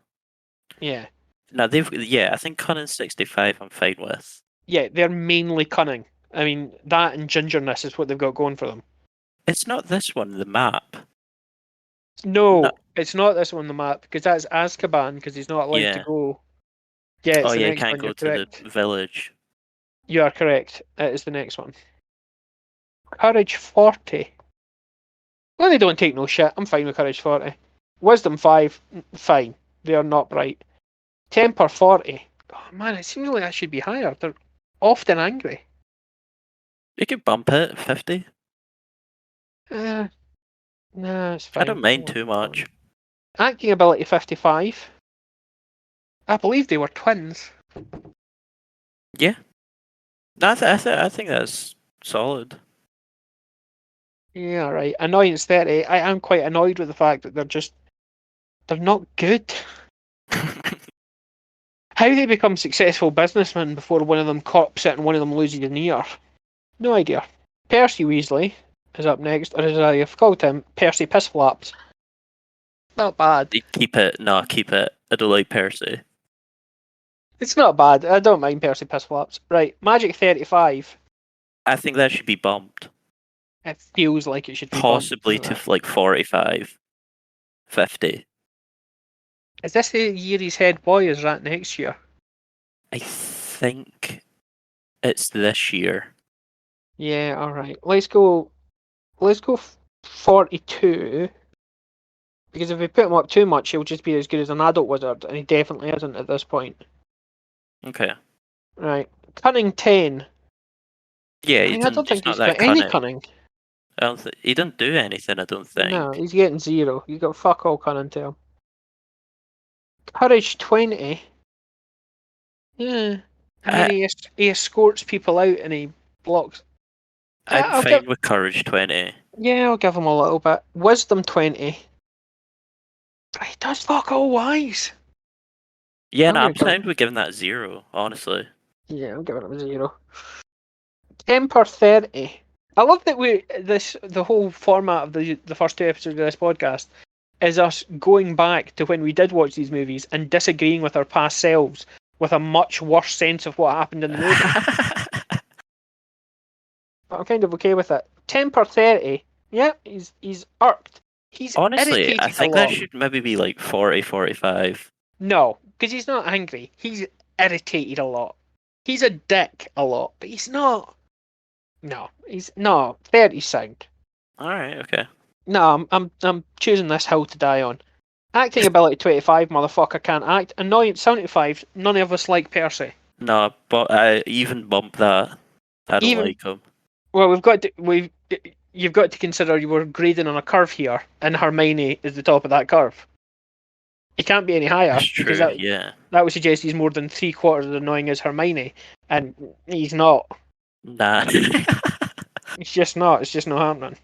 Yeah. No, I think Cunning 65 I'm fine with. Yeah, they're mainly cunning. I mean, that and gingerness is what they've got going for them. It's not this one, the map. No, No, it's not this one on the map, because that's Azkaban, because he's not allowed to yeah. go. Yeah, it's Oh the yeah, next can't one, go you're to the correct. village. You are correct. It is the next one. Courage 40. Well, they don't take no shit. I'm fine with Courage 40. Wisdom 5, fine. They are not bright. Temper 40. Oh man, it seems like that should be higher. They're often angry. You could bump it 50. Nah, it's fine. I don't mind too much. Acting ability 55. I believe they were twins. Yeah. No, I think that's solid. Yeah, right. Annoyance 30. I am quite annoyed with the fact that they're not good. How they become successful businessmen before one of them cops it and one of them loses an ear? No idea. Percy Weasley is up next, or as I've called him, Percy Pissflaps. Not bad. Keep it. No, keep it. I don't like Percy. It's not bad. I don't mind Percy Pissflaps. Right, Magic 35. I think that should be bumped. It feels like it should be Possibly bumped, to doesn't it? like 45, 50. Is this the year his head boy is at next year? I think it's this year. Yeah, alright. Let's go 42. Because if we put him up too much, he'll just be as good as an adult wizard, and he definitely isn't at this point. Okay. Right. Cunning 10. Yeah, I don't he's think not he's that got any cunning. cunning. He didn't do anything, I don't think. No, he's getting 0. He's got fuck all cunning to him. Courage 20. Yeah. I mean, he escorts people out and he blocks. I'm fine with Courage 20. Yeah, I'll give him a little bit. Wisdom 20. He does fuck all wise. Yeah, no, I'm fine with giving that 0, honestly. Yeah, I'm giving him a 0. Temper 30. I love that the whole format of the first 2 episodes of this podcast is us going back to when we did watch these movies and disagreeing with our past selves with a much worse sense of what happened in the movie. But I'm kind of okay with it. Temper 30. Yeah, he's irked. He's honestly, irritated I think a lot. that should maybe be like 40, 45. No, because he's not angry. He's irritated a lot. He's a dick a lot, but he's not. No, he's no 30 sound. All right, okay. No, I'm choosing this hill to die on. Acting ability 25, motherfucker can't act. Annoyance 75. None of us like Percy. No, but I even bump that. I don't like him. Well, you've got to consider you were grading on a curve here, and Hermione is the top of that curve. He can't be any higher. That's true, because yeah. That would suggest he's more than 3/4 as annoying as Hermione, and he's not. Nah. It's just not. It's just not happening.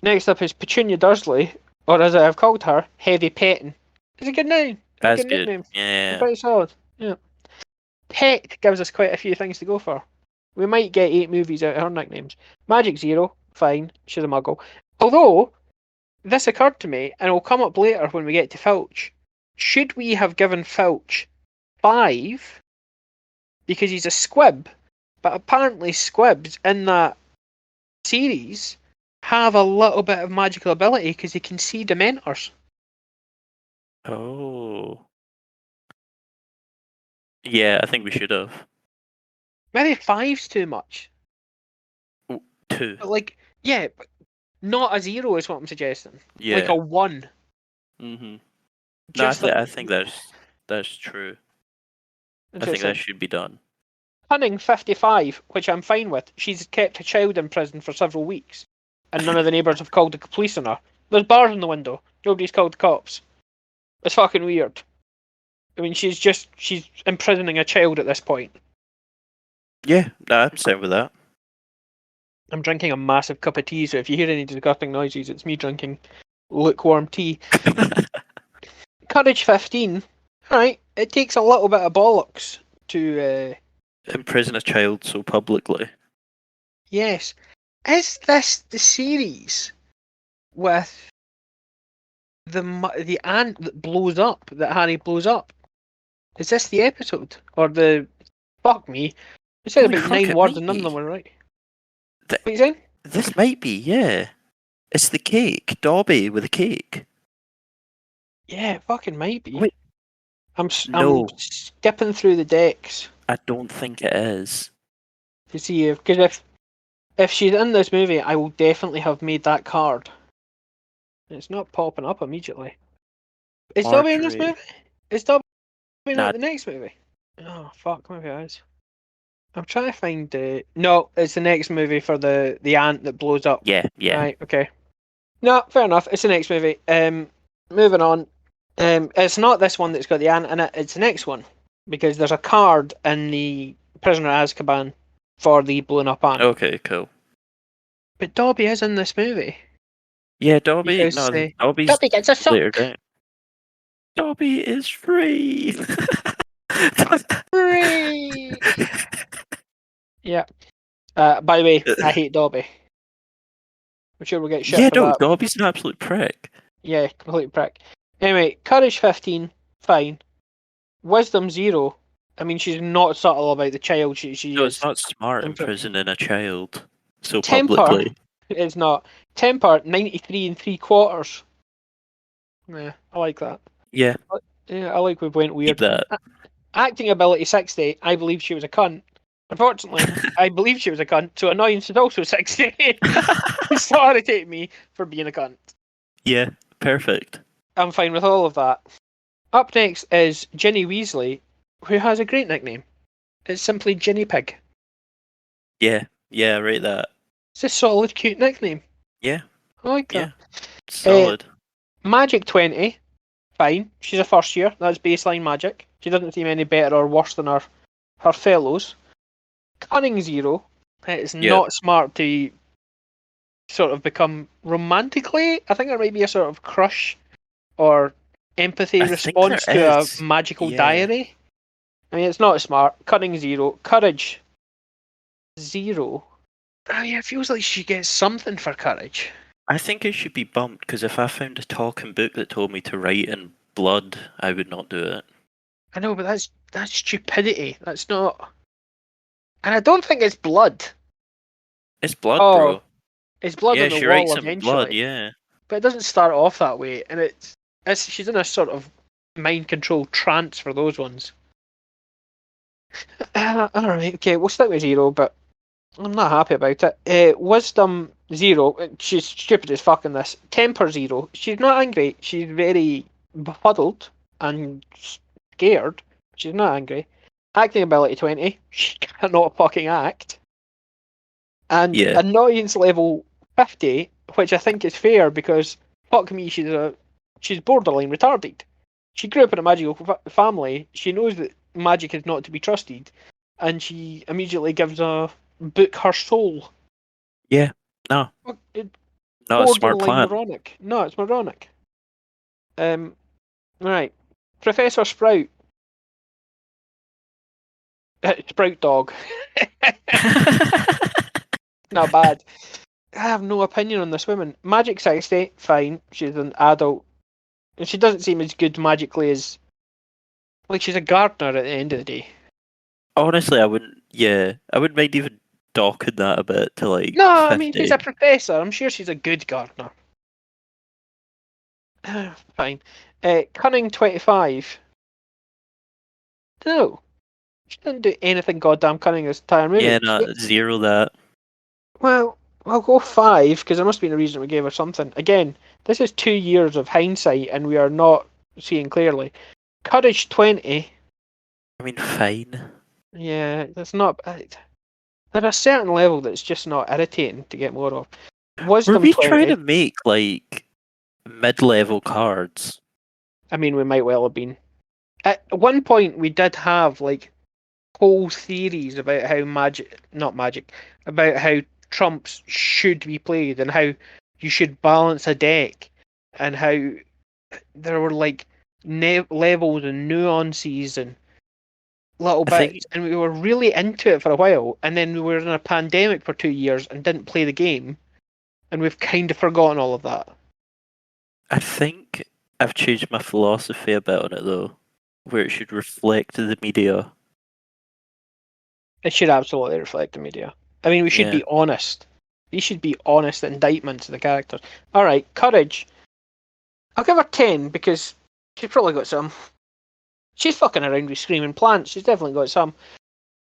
Next up is Petunia Dursley, or as I've called her, Heavy Petting. It's a good name. That's good good. Nickname. Yeah. Pretty solid. Yeah. Pet gives us quite a few things to go for. We might get 8 movies out of her nicknames. Magic 0, fine. She's a muggle. Although, this occurred to me, and it'll come up later when we get to Filch. Should we have given Filch 5 because he's a squib? But apparently squibs in that series have a little bit of magical ability because they can see Dementors. Oh. Yeah, I think we should have. Maybe 5's too much. 2. But yeah, but not a 0 is what I'm suggesting. Yeah. Like a 1. Mm-hmm. Just no, I think that's true. I think that should be done. Cunning 55, which I'm fine with. She's kept a child in prison for several weeks, and none of the neighbours have called the police on her. There's bars in the window. Nobody's called the cops. It's fucking weird. I mean, she's imprisoning a child at this point. Yeah, no, I'm saying with that. I'm drinking a massive cup of tea, so if you hear any disgusting noises, it's me drinking lukewarm tea. Courage 15. Alright, it takes a little bit of bollocks to... Imprison a child so publicly. Yes. Is this the series with the ant that blows up, that Harry blows up? Is this the episode? Or the... Fuck me. I said Holy about fuck, 9 it words might and none of be. them were right. Th- What are you saying? This might be, yeah. It's the cake. Dobby with a cake. Yeah, it fucking might be. Wait. I'm No. skipping through the decks I don't think it is. to see because if she's in this movie, I will definitely have made that card. It's not popping up immediately. Is Dobby in this Marjorie. movie? Is Dobby in Nah. the next movie? Oh fuck, maybe it is. I'm trying to find. No, it's the next movie for the ant that blows up. Yeah. Right. Okay. No, fair enough. It's the next movie. Moving on. It's not this one that's got the ant in it. It's the next one because there's a card in the Prisoner of Azkaban for the blown up ant. Okay, cool. But Dobby is in this movie. Yeah, Dobby. Because, No, Dobby's Dobby gets a later sock. down. Dobby is free. Free. Yeah. By the way, I hate Dobby. I'm sure we'll get shit Yeah, for no, that. Dobby's an absolute prick. Yeah, complete prick. Anyway, courage 15, fine. Wisdom 0. I mean, she's not subtle about the child. She No, is. it's not smart Temper. imprisoning a child so Temper. publicly. It's not. Temper 93 3/4. Yeah, I like that. Yeah, Yeah, I like we went weird. keep that. Acting ability 60. I believe she was a cunt. Unfortunately, I believe she was a cunt, so annoyance is also 60. Sorry to take me for being a cunt. Yeah, perfect. I'm fine with all of that. Up next is Ginny Weasley, who has a great nickname. It's simply Ginny Pig. Yeah, right that. It's a solid, cute nickname. Yeah. I like that. Yeah. Solid. Magic 20, fine. She's a first year. That's baseline magic. She doesn't seem any better or worse than her fellows. Cunning 0. It's not smart to sort of become romantically. I think there might be a sort of crush or empathy response to a magical diary. I mean, it's not smart. Cunning 0. Courage 0. Oh yeah, it feels like she gets something for courage. I think it should be bumped because if I found a talking book that told me to write in blood, I would not do it. I know, but that's stupidity. That's not. And I don't think it's blood. It's blood, bro. It's blood on the she wall writes eventually. in blood, yeah. But it doesn't start off that way, and she's in a sort of mind control trance for those ones. Alright, okay, we'll stick with 0, but I'm not happy about it. Wisdom 0, she's stupid as fuck in this. Temper 0, she's not angry, she's very befuddled and scared. She's not angry. Acting ability 20, she cannot fucking act. And annoyance level 50, which I think is fair because fuck me, she's borderline retarded. She grew up in a magical family. She knows that magic is not to be trusted, and she immediately gives a book her soul. Yeah, no. Not a smart plan. Moronic. No, it's moronic. Right. Professor Sprout. Sprout dog. Not bad. I have no opinion on this woman. Magic 60, fine. She's an adult. And she doesn't seem as good magically as... Like, she's a gardener at the end of the day. Honestly, I wouldn't mind even docking that a bit to like. No, 50. I mean, she's a professor. I'm sure she's a good gardener. Fine. Cunning 25. No. She didn't do anything goddamn cunning this entire movie. Yeah, no, 0 that. Well, I'll go 5, because there must have been a reason we gave her something. Again, this is 2 years of hindsight, and we are not seeing clearly. Courage 20. I mean, fine. Yeah, that's not. At a certain level, that's just not irritating to get more of. Were Wisdom we trying 20. to make like mid-level cards? I mean, we might well have been. At one point, we did have like whole theories about how not magic, about how trumps should be played and how you should balance a deck and how there were like levels and nuances and little I think bits, and we were really into it for a while, and then we were in a pandemic for 2 years and didn't play the game, and we've kind of forgotten all of that. I think I've changed my philosophy a bit on it though, where it should reflect the media. It should absolutely reflect the media. I mean, we should Yeah. be honest. These should be honest indictments of the characters. All right, courage. I'll give her 10 because she's probably got some. She's fucking around with screaming plants. She's definitely got some.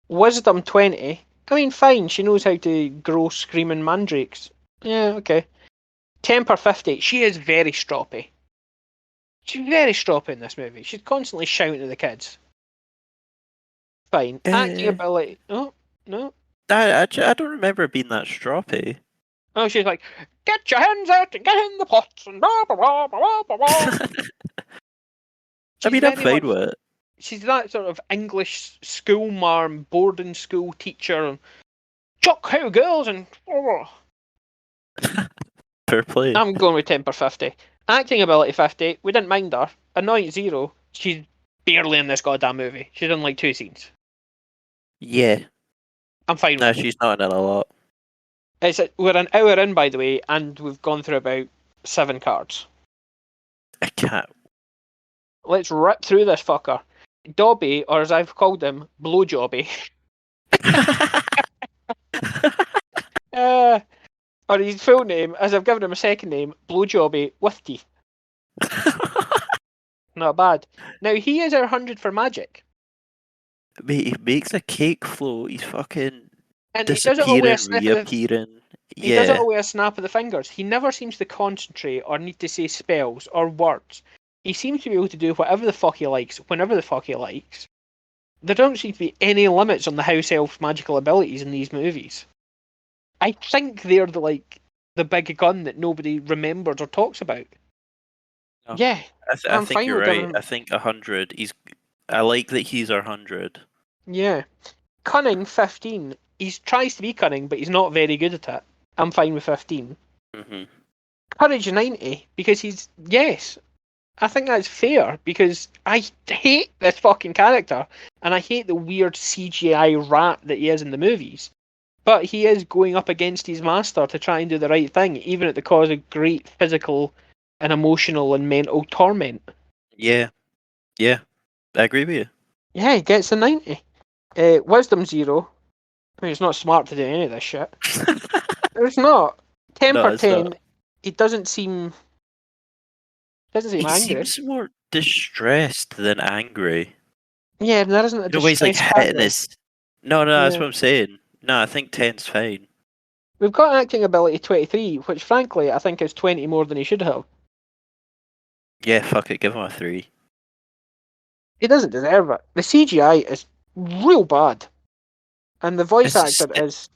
Wisdom 20. I mean, fine. She knows how to grow screaming mandrakes. Yeah, okay. Temper 50. She is very stroppy. She's very stroppy in this movie. She's constantly shouting at the kids. Fine. Acting ability. Oh, no. I don't remember it being that stroppy. Oh, she's like, get your hands out and get in the pots and blah, blah, blah, blah, blah, blah. I mean, I'm fine with it. She's that sort of English school marm, boarding school teacher, and chuck how girls and. Fair play. I'm going with temper 50. Acting ability 50. We didn't mind her. Annoyance 0. She's barely in this goddamn movie. She's in like 2 scenes. Yeah. I'm fine No, with it. she's not in it a lot. We're an hour in, by the way, and we've gone through about 7 cards. I can't. Let's rip through this fucker. Dobby, or as I've called him, Blowjobby. Or his full name, as I've given him a second name, Blowjobby with teeth. Not bad. Now, he is our 100 for magic. Mate, he makes a cake float. He's fucking And he does it all with a disappearing, snap of the, reappearing. he does it Yeah. all with a snap of the fingers. He never seems to concentrate or need to say spells or words. He seems to be able to do whatever the fuck he likes, whenever the fuck he likes. There don't seem to be any limits on the house elf's magical abilities in these movies. I think they're the big gun that nobody remembers or talks about. No. Yeah, I I'm think fine you're with right. giving him. I think 100. I like that he's our 100. Yeah. Cunning, 15. He tries to be cunning, but he's not very good at it. I'm fine with 15. Mm-hmm. Courage, 90, because yes. I think that's fair, because I hate this fucking character, and I hate the weird CGI rat that he is in the movies. But he is going up against his master to try and do the right thing, even at the cause of great physical and emotional and mental torment. Yeah. Yeah. I agree with you. Yeah, he gets a 90. Wisdom 0. I mean, it's not smart to do any of this shit. It's not. Temper No, it's 10. not. He doesn't seem He angry. seems more distressed than angry. Yeah, there isn't a You know, he's like distress hitting factor. his. No, that's Yeah. what I'm saying. No, I think 10's fine. We've got acting ability 23, which frankly I think is 20 more than he should have. Yeah, fuck it, give him a 3. He doesn't deserve it. The CGI is real bad, and the voice It's, actor is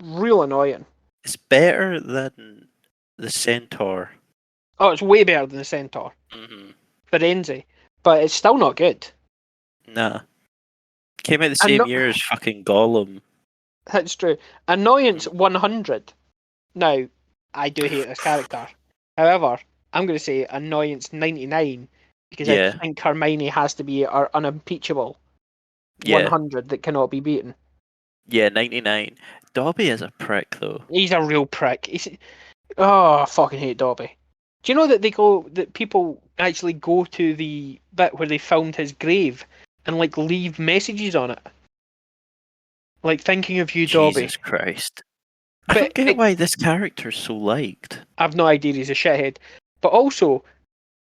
real annoying. it's better than the Centaur. Oh, it's way better than the Centaur, Mm-hmm. Firenze, but it's still not good. Nah. Came out the same year as fucking Gollum. That's true. Annoyance 100. Now, I do hate this character. However, I'm going to say annoyance 99 because I think Hermione has to be our unimpeachable 100 that cannot be beaten. Yeah, 99. Dobby is a prick though. He's a real prick. I fucking hate Dobby. Do you know that people actually go to the bit where they filmed his grave and like leave messages on it? Like, thinking of you, Dobby. Jesus Christ. I don't get why this character's so liked. I've no idea, he's a shithead. But also,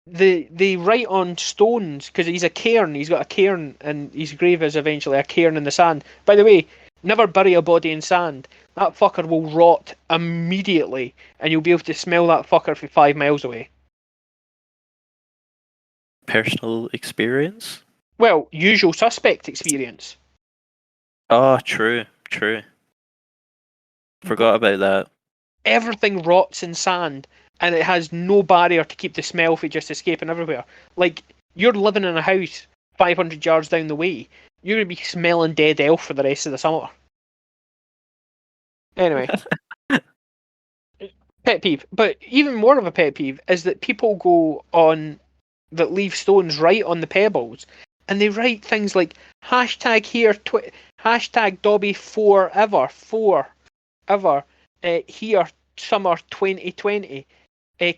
they write on stones, because he's a cairn, he's got a cairn, and his grave is eventually a cairn in the sand. By the way, never bury a body in sand. That fucker will rot immediately, and you'll be able to smell that fucker from 5 miles away. Personal experience? Well, usual suspect experience. Oh, true. Forgot about that. Everything rots in sand, and it has no barrier to keep the smell from just escaping everywhere. Like, you're living in a house 500 yards down the way, you're going to be smelling dead elf for the rest of the summer. Anyway. Pet peeve. But even more of a pet peeve is that people go on that leave stones right on the pebbles, and they write things like hashtag here, hashtag Dobby forever, here summer 2020.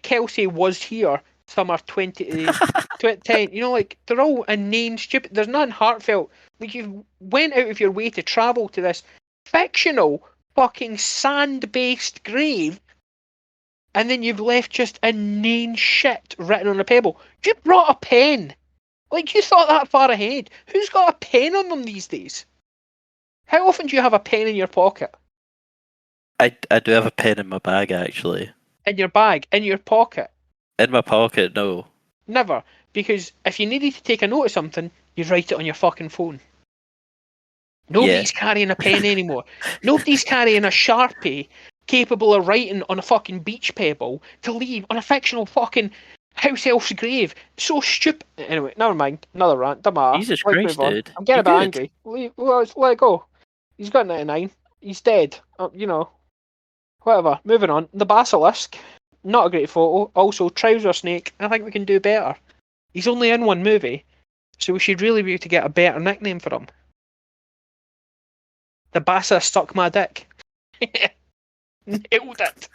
Kelsey was here summer 2010. You know, like, they're all inane, stupid. There's nothing heartfelt. Like, you went out of your way to travel to this fictional fucking sand-based grave, and then you've left just inane shit written on a pebble. You brought a pen. Like, you thought that far ahead. Who's got a pen on them these days? How often do you have a pen in your pocket? I do have a pen in my bag, actually. In your bag? In your pocket? In my pocket, no. Never. Because if you needed to take a note of something, you'd write it on your fucking phone. Nobody's carrying a pen anymore. Nobody's carrying a Sharpie capable of writing on a fucking beach pebble to leave on a fictional fucking house elf's grave. So stupid. Anyway, never mind. Another rant. Don't matter. Jesus Let's Christ, move on. dude. I'm getting a bit You're angry. Let it go. He's got 99. He's dead. You know. Whatever. Moving on. The Basilisk. Not a great photo. Also, Trouser Snake. I think we can do better. He's only in one movie, so we should really be able to get a better nickname for him. The Basilisk Suck My Dick. Nailed it.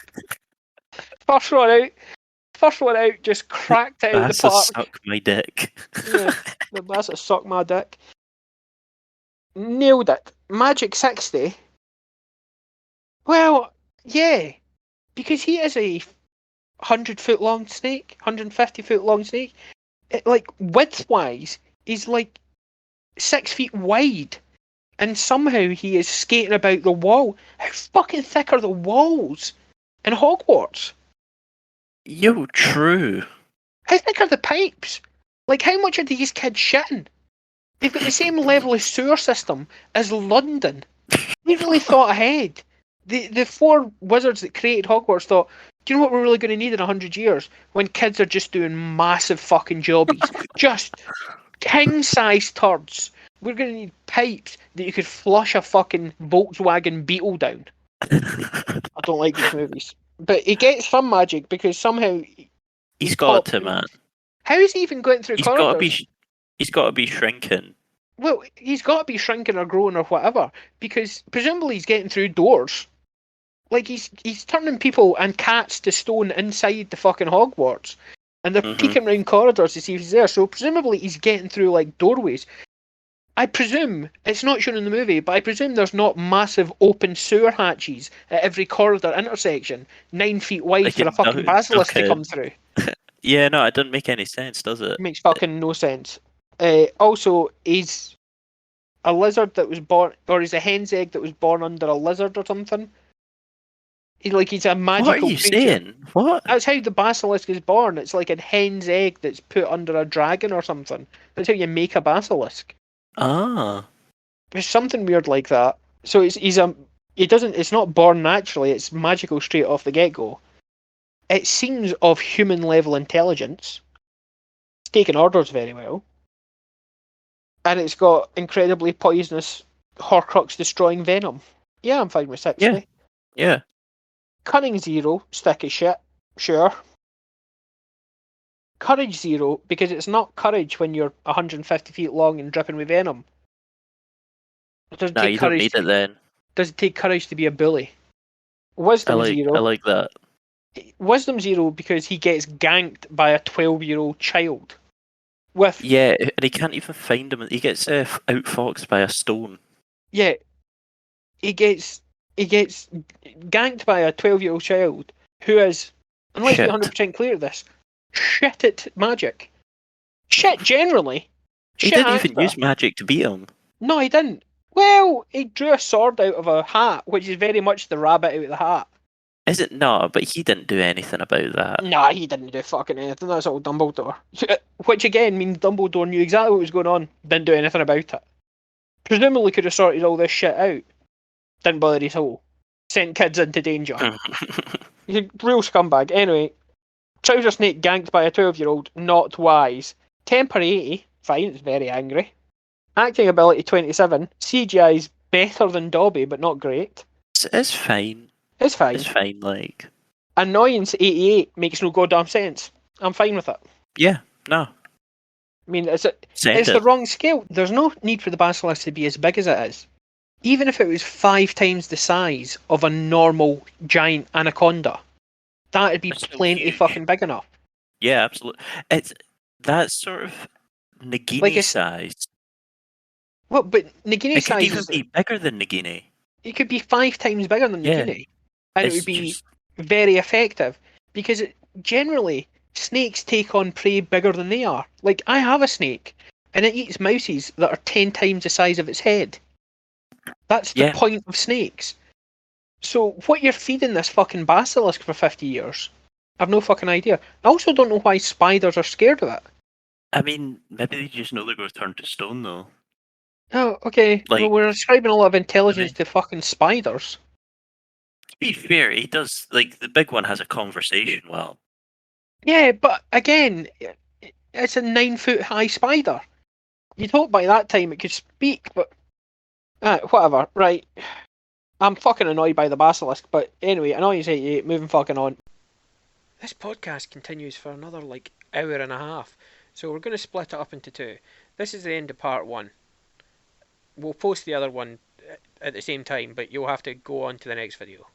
First one out, just cracked it out of the park. Suck my dick. Yeah, the Basilisk Suck My Dick. Nailed it. Magic 60. Well, yeah, because he is a 100-foot long snake, 150-foot long snake. Like, width-wise, he's like 6 feet wide. And somehow he is skating about the wall. How fucking thick are the walls in Hogwarts? Yo, true. How thick are the pipes? Like, how much are these kids shitting? They've got the same level of sewer system as London. They really thought ahead. The 4 wizards that created Hogwarts thought, do you know what we're really going to need in 100 years? When kids are just doing massive fucking jobbies. Just king-size turds. We're going to need pipes that you could flush a fucking Volkswagen Beetle down. I don't like these movies. But he gets some magic because somehow... He's got to, man. How is he even going through corridors? He's got to be shrinking. Well, he's got to be shrinking or growing or whatever, because presumably he's getting through doors. Like, he's turning people and cats to stone inside the fucking Hogwarts. And they're peeking around corridors to see if he's there. So presumably he's getting through, like, doorways. I presume, it's not shown in the movie, but I presume there's not massive open sewer hatches at every corridor intersection, 9 feet wide like for a fucking basilisk to come through. Yeah, no, it doesn't make any sense, does it? It makes fucking no sense. Also, he's a lizard that was born, or he's a hen's egg that was born under a lizard or something. He's a magical What are you creature. saying? What? That's how the basilisk is born. It's like a hen's egg that's put under a dragon or something. That's how you make a basilisk. Ah. There's something weird like that. So it's not born naturally, it's magical straight off the get-go. It seems of human level intelligence. It's taken orders very well. And it's got incredibly poisonous Horcrux destroying venom. Yeah, I'm fine with 60. Yeah. Cunning 0, stick as shit. Sure. Courage 0, because it's not courage when you're 150 feet long and dripping with venom. No, you don't need it then. Does it take courage to be a bully? Wisdom 0. I like that. Wisdom 0 because he gets ganked by a 12-year-old child. Yeah, and he can't even find him. He gets outfoxed by a stone. Yeah. He gets ganked by a 12-year-old child who is, and let's be 100% clear of this, shit at magic. Shit generally. He didn't even use magic to beat him. No, he didn't. Well, he drew a sword out of a hat, which is very much the rabbit out of the hat. Is it not? But he didn't do anything about that. Nah, he didn't do fucking anything. That's all Dumbledore. Which again means Dumbledore knew exactly what was going on, didn't do anything about it. presumably could have sorted all this shit out. Didn't bother his whole. Sent kids into danger. He's a real scumbag. Anyway, Trouser Snake ganked by a 12-year-old, not wise. Temper 80, fine, it's very angry. Acting ability 27, CGI's better than Dobby, but not great. It's fine. It's fine. It's fine, like. Annoyance 88 makes no goddamn sense. I'm fine with it. Yeah, no. I mean, it's the wrong scale. There's no need for the basilisk to be as big as it is. Even if it was 5 times the size of a normal giant anaconda, that'd be plenty fucking big enough. Yeah, absolutely. It's that sort of Nagini Like size. Well, but Nagini size It could even be bigger than Nagini. It could be 5 times bigger than Nagini, and it would be very effective, because generally snakes take on prey bigger than they are. Like, I have a snake, and it eats mouses that are 10 times the size of its head. That's the point of snakes. So what you're feeding this fucking basilisk for 50 years? I've no fucking idea. I also don't know why spiders are scared of it. I mean, maybe they just know they're going to turn to stone, though. Oh, okay. Like, well, we're ascribing a lot of intelligence to fucking spiders. To be fair, he does, like, the big one has a conversation well. Yeah, but again, it's a 9-foot high spider. You'd hope by that time it could speak, but whatever. Right. I'm fucking annoyed by the basilisk, but anyway, annoyance 88, moving fucking on. This podcast continues for another, like, hour and a half, so we're going to split it up into 2. This is the end of part 1. We'll post the other one at the same time, but you'll have to go on to the next video.